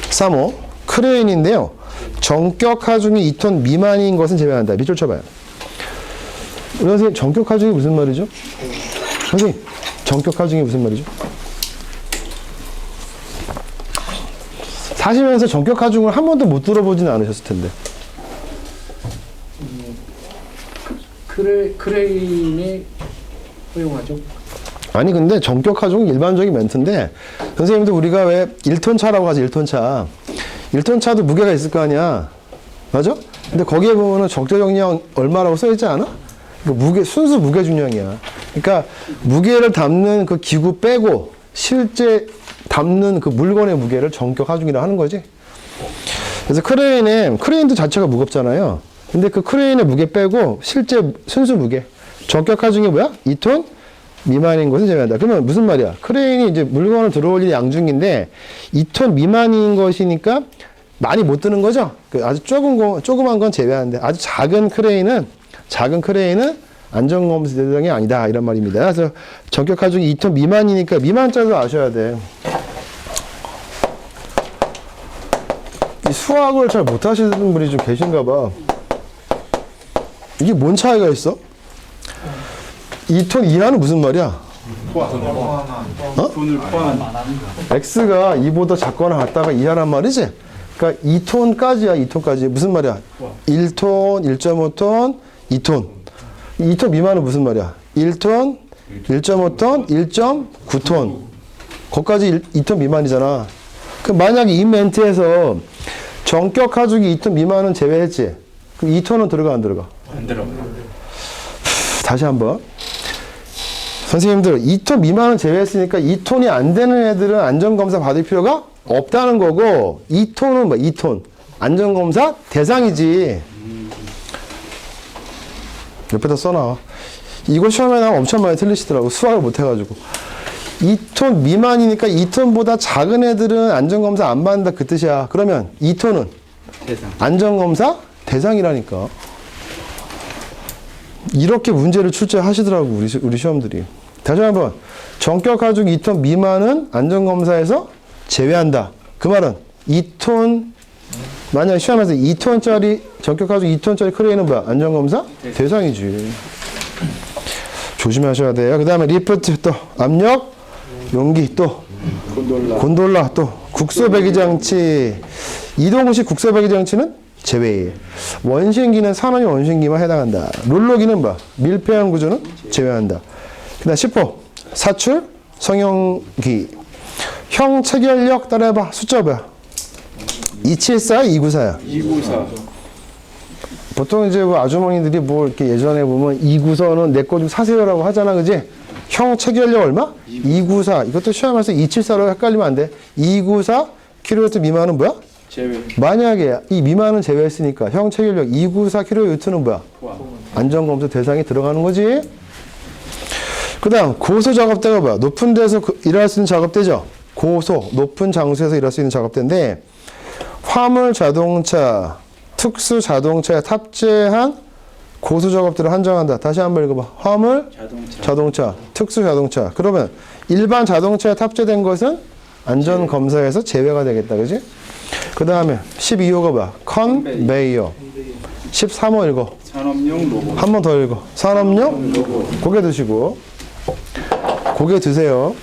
3호 크레인인데요. 전격 하중이 2톤 미만인 것은 제외한다. 밑줄 쳐봐요. 우리 선생님 전격 하중이 무슨 말이죠? 선생님 전격 하중이 무슨 말이죠? 사시면서 전격 하중을 한 번도 못 들어보지는 않으셨을 텐데. 크레인이 허용하죠. 아니 근데 전격 하중은 일반적인 멘트인데 선생님도 우리가 왜 1톤 차라고 하죠. 1톤 차. 1톤 차도 무게가 있을 거 아니야. 맞아? 근데 거기에 보면은 적재정량 얼마라고 써있지 않아? 그 무게, 순수 무게 중량이야. 그러니까 무게를 담는 그 기구 빼고 실제 담는 그 물건의 무게를 전격 하중이라 하는 거지. 그래서 크레인도 자체가 무겁잖아요. 근데 그 크레인의 무게 빼고 실제 순수 무게 전격 하중이 뭐야? 2톤 미만인 것은 제외한다. 그러면 무슨 말이야? 크레인이 이제 물건을 들어올릴 양중인데 2톤 미만인 것이니까 많이 못 드는 거죠? 아주 조그만 건 제외하는데 아주 작은 크레인은 안전검사 대상이 아니다. 이런 말입니다. 그래서 전격 하중이 2톤 미만이니까 미만자도 아셔야 돼. 이 수학을 잘 못하시는 분이 좀 계신가 봐. 이게 뭔 차이가 있어? 2톤 이하는 무슨 말이야? 돈을 포함한 X가 2보다 작거나 같다가 이하란 말이지? 그러니까 2톤까지야, 2톤까지. 무슨 말이야? 1톤, 1.5톤, 2톤. 2톤 미만은 무슨 말이야? 1톤, 1.5톤, 1.9톤. 거기까지 2톤 미만이잖아. 그럼 만약에 이 멘트에서 전격 하중이 2톤 미만은 제외했지? 그럼 2톤은 들어가, 안 들어가? 안 들어. 다시 한번. 선생님들, 2톤 미만은 제외했으니까 2톤이 안 되는 애들은 안전검사 받을 필요가 없다는 거고, 2톤은 뭐, 2톤. 안전검사 대상이지. 옆에다 써놔. 이거 시험에 나오면 엄청 많이 틀리시더라고. 수학을 못해가지고. 2톤 미만이니까 2톤보다 작은 애들은 안전검사 안 받는다 그 뜻이야. 그러면 2톤은 대상. 안전검사 대상이라니까. 이렇게 문제를 출제하시더라고 우리 시험들이. 다시 한번. 전격 하중 2톤 미만은 안전검사에서 제외한다. 그 말은 2톤 만약에 시험에서 2톤짜리 전격 하중 2톤짜리 크레인은 뭐야? 안전검사 대상이지. 조심하셔야 돼요. 그 다음에 리프트 또 압력 용기 또 곤돌라 또 국소배기장치 이동식 국소배기장치는 제외. 원심기는 산업이 원심기만 해당한다. 롤러기는 뭐? 밀폐형 구조는 제외한다. 그 다음 10호 사출 성형기 형 체결력 따라해봐. 숫자 뭐야? 274, 294야. 294. 보통 이제 그 아주머니들이 뭐 이렇게 예전에 보면 294는 내 거 좀 사세요라고 하잖아, 그지? 형 체결력 얼마? 294. 이것도 시험에서 274로 헷갈리면 안 돼. 294 km 미만은 뭐야? 제외. 만약에 이 미만은 제외했으니까 형 체결력 294 km는 뭐야? 안전검사 대상에 들어가는 거지. 그 다음 고소 작업대가 뭐야? 높은 데서 일할 수 있는 작업대죠. 고소, 높은 장소에서 일할 수 있는 작업대인데 화물 자동차, 특수 자동차에 탑재한 고소 작업들을 한정한다. 다시 한번 읽어봐. 화물, 자동차, 특수 자동차. 그러면 일반 자동차에 탑재된 것은 안전검사에서 제외가 되겠다. 그지? 그 다음에 12호가 뭐야? 컨베이어. 13호 읽어. 산업용 로봇. 한 번 더 읽어. 산업용 고개 드시고. 고개 드세요.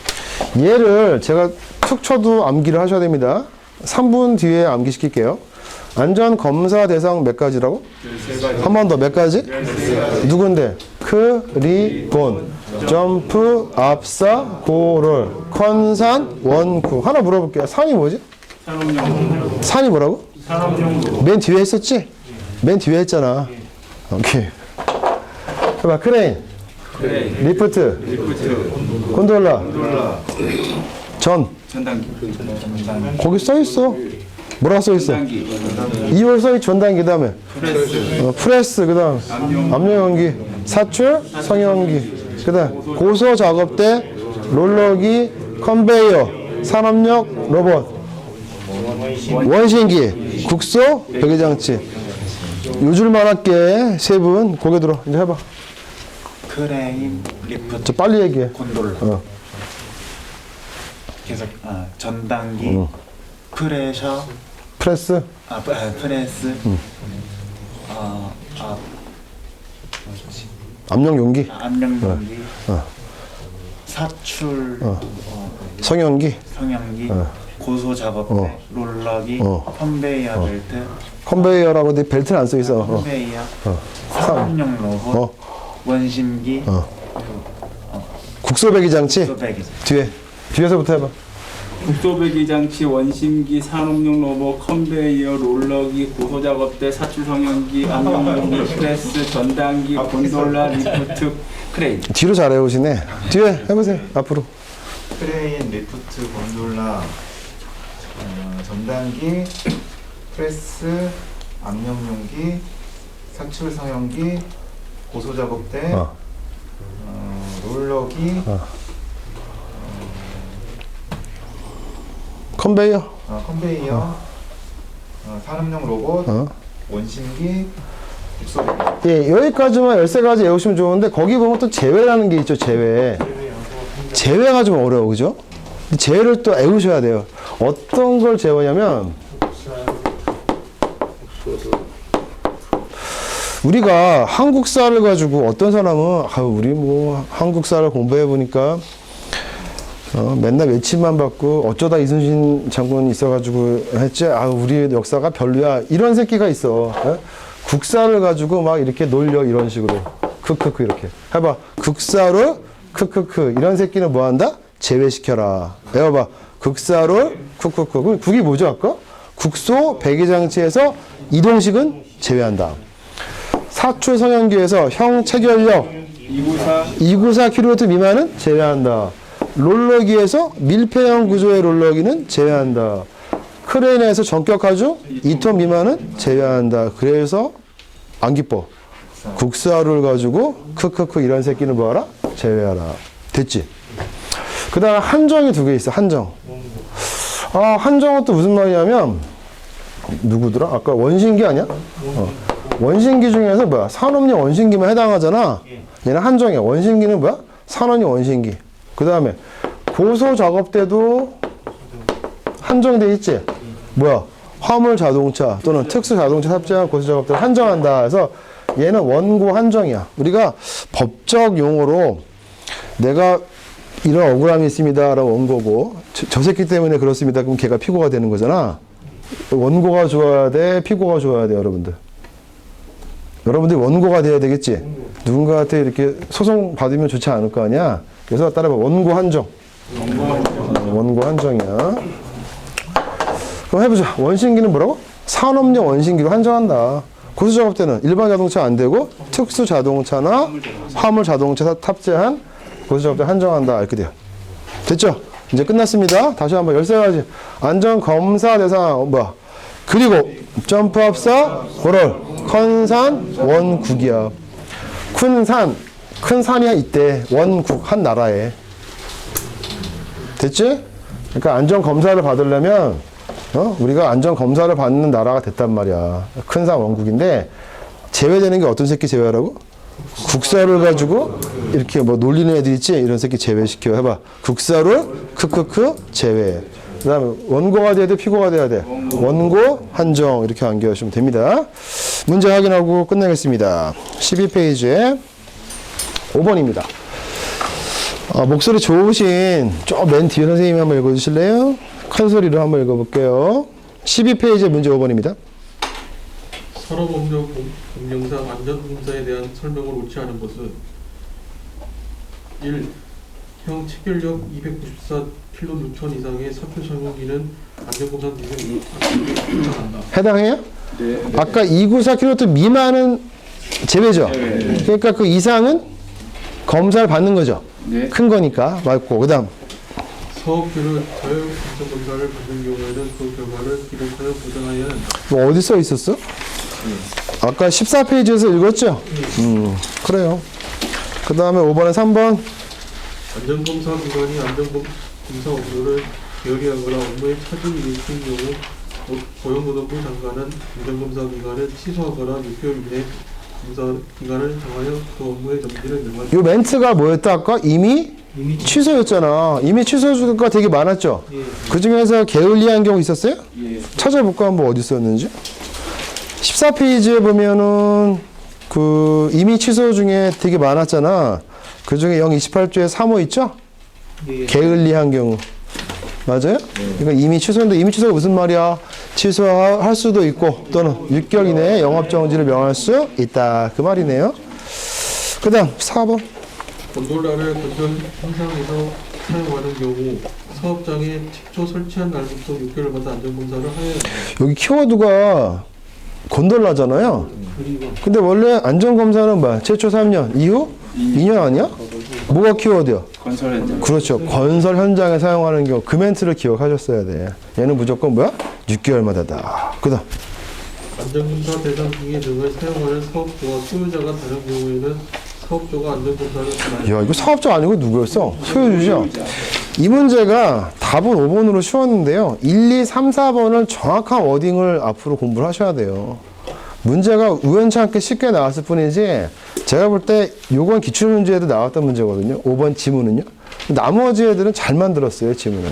얘를 제가 툭 쳐도 암기를 하셔야 됩니다. 3분 뒤에 암기시킬게요. 안전검사 대상 몇 가지라고? 한 번 더 몇 가지? 누군데? 크리본, 점프, 압사, 고롤, 컨산, 원구. 하나 물어볼게요. 산이 뭐지? 산이 뭐라고? 맨 뒤에 했었지? 맨 뒤에 했잖아. 오케이. 해봐. 크레인, 리프트, 곤돌라, 전단기. 거기 써있어. 뭐라고 써있어? 전단기. 2월 써있 전단기 다음에 프레스 그 다음 압력연기, 사출, 성형기, 그 다음 고소 작업대, 롤러기, 컨베이어, 산업용 로봇, 원신기, 국소, 배기장치. 요줄만 할게. 세 분 고개 들어. 이제 해봐. 크레인, 리프트, 저 빨리 얘기해. 곤돌라. 계속 전단기, 프레셔, 프레스, 프레스, 압력용기, 압력연기, 사출, 성형기, 성형기, 고소 작업대, 롤러기, 컨베이어 벨트, 컨베이어라고 내 벨트는 안 써있어. 컨베이어, 산업용 로봇, 원심기, 국소 배기장치. 소배기. 뒤에서부터 해봐. 국소배기 장치, 원심기, 산업용 로봇, 컨베이어, 롤러기, 고소작업대, 사출 성형기, 압력연기, 프레스, 전단기, 곤돌라, 리프트, 크레인. 뒤로 잘 해오시네. 뒤에 해보세요. 앞으로. 크레인, 리프트, 곤돌라, 전단기, 프레스, 압력용기, 사출 성형기, 고소작업대, 롤러기, 컨베이어. 컨베이어, 산업용 로봇, 원심기, 국소배기. 예, 여기까지만 13가지 외우시면 좋은데 거기 보면 또 제외라는 게 있죠. 제외가 좀 어려워. 그죠? 제외를 또 외우셔야 돼요. 어떤 걸 제외냐면 우리가 한국사를 가지고 어떤 사람은 우리 뭐 한국사를 공부해 보니까 맨날 외침만 받고 어쩌다 이순신 장군이 있어가지고 했지. 우리 역사가 별로야. 이런 새끼가 있어. 국사를 가지고 막 이렇게 놀려. 이런 식으로. 크크크 이렇게. 해봐. 국사를 크크크. 이런 새끼는 뭐 한다? 제외시켜라. 외워봐. 국사를 크크크. 그럼 국이 뭐죠 아까? 국소 배기장치에서 이동식은 제외한다. 사출 성형기에서 형 체결력 294 kV 미만은 제외한다. 롤러기에서 밀폐형 구조의 롤러기는 제외한다. 크레인에서 전격 하중 2톤 미만은 제외한다. 그래서 안 기뻐. 국사를 가지고 크크크 이런 새끼는 뭐하라? 제외하라. 됐지? 그 다음 한정이 2개 있어. 한정. 한정은 또 무슨 말이냐면 누구더라? 아까 원신기 아니야? 원신기 중에서 뭐야? 산업용 원신기만 해당하잖아. 얘는 한정이야. 원신기는 뭐야? 산업용 원신기. 그 다음에 고소 작업대도 한정돼 있지. 뭐야? 화물 자동차 또는 특수 자동차 탑재한 고소 작업대를 한정한다. 그래서 얘는 원고 한정이야. 우리가 법적 용어로 내가 이런 억울함이 있습니다라고 원고고 저 새끼 때문에 그렇습니다. 그럼 걔가 피고가 되는 거잖아. 원고가 좋아야 돼, 피고가 좋아야 돼, 여러분들. 여러분들이 원고가 돼야 되겠지. 누군가한테 이렇게 소송 받으면 좋지 않을 거 아니야. 그래서 따라봐. 원고 한정. 원고 한정이야. 그럼 해보자. 원신기는 뭐라고? 산업용 원신기로 한정한다. 고수작업대는 일반 자동차 안 되고 특수 자동차나 화물 자동차 탑재한 고수작업대 한정한다. 이렇게 돼요. 됐죠? 이제 끝났습니다. 다시 한번 13가지. 안전검사 대상 뭐야? 그리고 점프합사 고럴 컨산 원국이야. 큰 산이야 이때 원국 한 나라에. 됐지? 그러니까 안전검사를 받으려면 우리가 안전검사를 받는 나라가 됐단 말이야. 큰 산 원국인데 제외되는 게 어떤 새끼 제외하라고? 국사를 가지고 이렇게 뭐 놀리는 애들 있지? 이런 새끼 제외시켜. 해봐. 국사를 크크크 제외. 그 다음에 원고가 돼야 돼? 피고가 돼야 돼? 원고 한정 이렇게 암기하시면 됩니다. 문제 확인하고 끝내겠습니다. 12페이지에 5번입니다. 목소리 좋으신 저 맨 뒤에 선생님이 한번 읽어주실래요? 큰 소리로 한번 읽어볼게요. 12페이지 문제 5번입니다. 산업업무 공정상 안전공사에 대한 설명을 옳지 않은 것은 1. 형 체결력 294kN 이상의 사표 성형기는 안전검사 기준에 해당한다. 해당해요? 네. 아까 294kW 미만은 제외죠? 그러니까 그 이상은 검사를 받는 거죠? 네. 큰 거니까. 맞고. 그 다음. 사업주는 자율 안전검사를 받는 경우에는 그 결과를 기록하여 보장하여는 뭐 어디 써 있었어? 아까 14페이지에서 읽었죠? 그래요. 그 다음에 5번에 3번. 안전검사 기관이 안전검사 업무를 게을리하거나 업무에 차질이 일으킨 경우 고용노동부 장관은 안전검사 기간을 취소하거나 6개월 이내 검사 기간을 정하여 그 업무의 정지를 명하다. 요 멘트가 뭐였다 아까? 이미 취소였잖아. 이미 취소가 되게 많았죠? 그 중에서 게을리한 경우 있었어요? 예. 찾아볼까 한번 어디 있었는지. 14페이지에 보면은 그 이미 취소 중에 되게 많았잖아. 그 중에 028조에 3호 있죠? 게을리한 경우. 맞아요? 그러니까 이미 취소인데 이미 취소가 무슨 말이야? 취소할 수도 있고 또는 6개월 이내에 영업정지를 명할 수 있다. 그 말이네요. 그 다음 4번. 곤돌라를 건설 현장에서 사용하는 경우 사업장에 최초 설치한 날부터 6개월마다 안전검사를 하여야 합니다. 여기 키워드가 곤돌라잖아요. 근데 원래 안전검사는 뭐야? 최초 3년, 이후 2년 아니야? 뭐가 키워드야? 건설 현장. 그렇죠. 건설 현장에 사용하는 경우 그 멘트를 기억하셨어야 돼. 얘는 무조건 뭐야? 6개월마다다. 그 다음. 안전검사 대상 중에 등을 사용하는 사업주와 소유자가 다른 경우에는 사업주가 안전검사를 야, 이거 사업자 아니고 누구였어? 소유주죠? 이 문제가 답은 5번으로 쉬웠는데요. 1, 2, 3, 4번은 정확한 워딩을 앞으로 공부를 하셔야 돼요. 문제가 우연찮게 쉽게 나왔을 뿐이지 제가 볼 때 요건 기출문제에도 나왔던 문제거든요. 5번 지문은요. 나머지 애들은 잘 만들었어요, 지문은.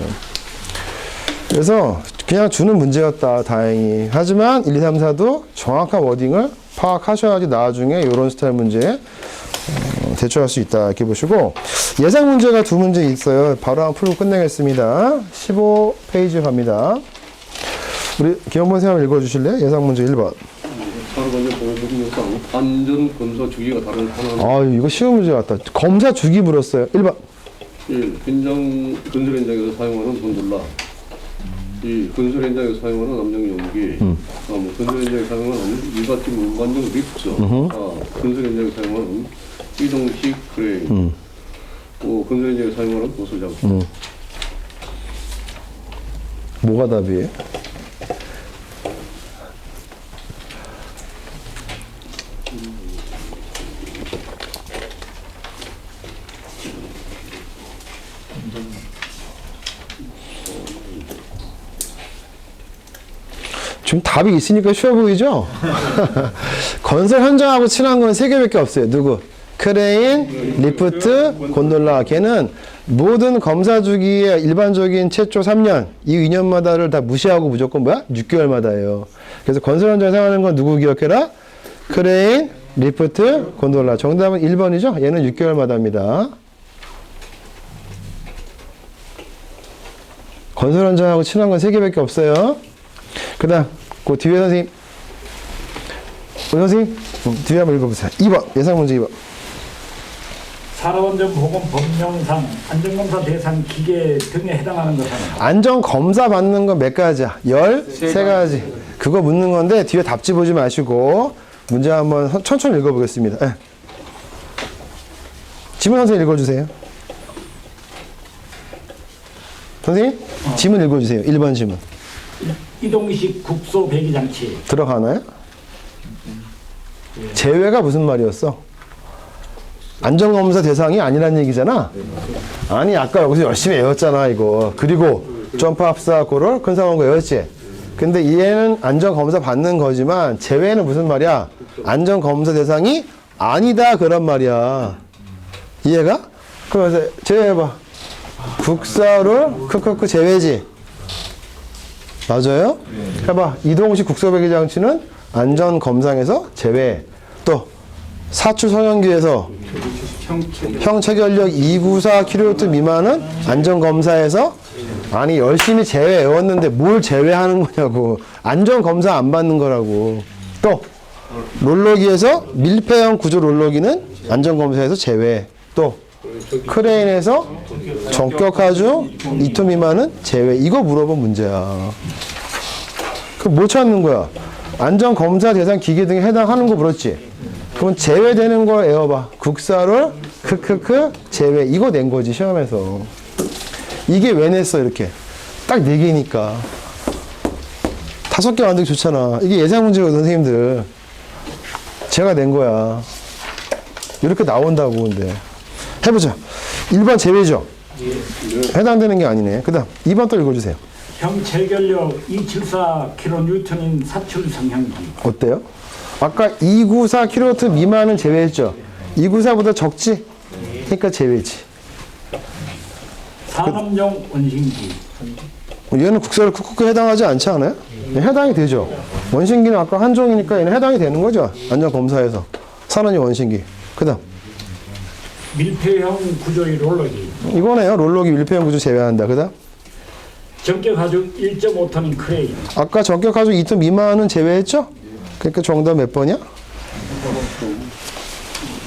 그래서 그냥 주는 문제였다, 다행히. 하지만 1, 2, 3, 4도 정확한 워딩을 파악하셔야지 나중에 이런 스타일 문제에 대처할 수 있다, 이렇게 보시고. 예상 문제가 두 문제 있어요. 바로 한번 풀고 끝내겠습니다. 15페이지 갑니다. 우리 김원범 선생님 읽어주실래요? 예상 문제 1번. 보건법령상 안전검사 주기가 다른 하나는 아, 이거 쉬운 문제 같다. 검사 주기 물었어요. 1번. 1. 건설 현장에서 사용하는 곤돌라 2. 건설 현장에서 사용하는 압력용기 3. 건설 현장에서 사용하는 일반팀 운반용 리프트 4. 건설 현장에서 사용하는 이동식 크레인 5. 건설 현장에서 사용하는 고소장 뭐가 답이에요? 좀 답이 있으니까 쉬워 보이죠? 건설 현장하고 친한 건 세 개밖에 없어요. 누구? 크레인, 리프트, 곤돌라. 걔는 모든 검사 주기의 일반적인 최초 3년, 이후 2년마다를 다 무시하고 무조건 뭐야? 6개월마다예요. 그래서 건설 현장에 사용하는 건 누구 기억해라? 크레인, 리프트, 곤돌라. 정답은 1번이죠? 얘는 6개월마다입니다. 건설 현장하고 친한 건 세 개밖에 없어요. 그 다음, 그 뒤에 선생님. 우리 선생님, 뒤에 한번 읽어보세요. 2번, 예상 문제 2번. 산업안전보건법령상 안전검사 대상 기계 등에 해당하는 것은 안전검사 받는 건 몇 가지야? 13가지. 그거 묻는 건데, 뒤에 답지 보지 마시고, 문제 한번 천천히 읽어보겠습니다. 네. 지문 선생님 읽어주세요. 선생님, 지문 읽어주세요. 1번 지문. 이동식 국소 배기 장치 들어가나요? 제외가 무슨 말이었어? 안전검사 대상이 아니란 얘기잖아? 아니, 아까 여기서 열심히 외웠잖아, 이거. 그리고 점프 합사 고를 큰 상황 거 외웠지? 근데 얘는 안전검사 받는 거지만 제외는 무슨 말이야? 안전검사 대상이 아니다, 그런 말이야. 이해가? 그래서 제외해봐. 국사를 크크크 제외지. 맞아요? 해봐. 이동식 국소배기 장치는 안전검상에서 제외. 또 사출 성형기에서 형 체결력 294kW 미만은 안전검사에서 아니 열심히 제외 외웠는데 뭘 제외하는 거냐고. 안전검사 안 받는 거라고. 또 롤러기에서 밀폐형 구조 롤러기는 안전검사에서 제외. 또 크레인에서 전격하중 2톤 미만은 제외. 이거 물어본 문제야. 그럼 뭐 찾는 거야? 안전검사 대상 기계 등에 해당하는 거 물었지? 그럼 제외되는 걸 외워봐. 국사를 크크크 제외. 이거 낸 거지 시험에서. 이게 왜 냈어 이렇게? 딱 4개니까. 5개 만들기 좋잖아. 이게 예상 문제거든 선생님들. 제가 낸 거야. 이렇게 나온다고 근데. 해보자. 1번 제외죠? 해당되는 게 아니네. 그 다음 2번 또 읽어주세요. 형체결력 274kN인 사출 성형기. 어때요? 아까 294kW 미만은 제외했죠? 294보다 적지? 그러니까 제외지. 산업용 원심기. 얘는 국사를 쿡쿡 해당하지 않지 않아요? 해당이 되죠. 원심기는 아까 한 종이니까 얘는 해당이 되는 거죠. 안전검사에서. 산업용 원심기. 그 다음. 밀폐형 구조의 롤러기. 이거네요. 롤러기 밀폐형 구조 제외한다. 그 다음. 전격 하중 1.5톤인 크레인. 아까 전격 가족 2톤 미만은 제외했죠? 그러니까 정답 몇 번이야?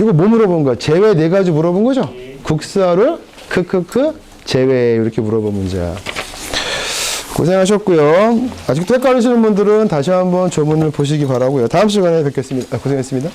이거 뭐 물어본 거야? 제외 4가지 물어본 거죠? 국사를 크크크 제외 이렇게 물어본 문제야. 고생하셨고요. 아직도 헷갈리시는 분들은 다시 한번 조문을 보시기 바라고요. 다음 시간에 뵙겠습니다. 고생했습니다.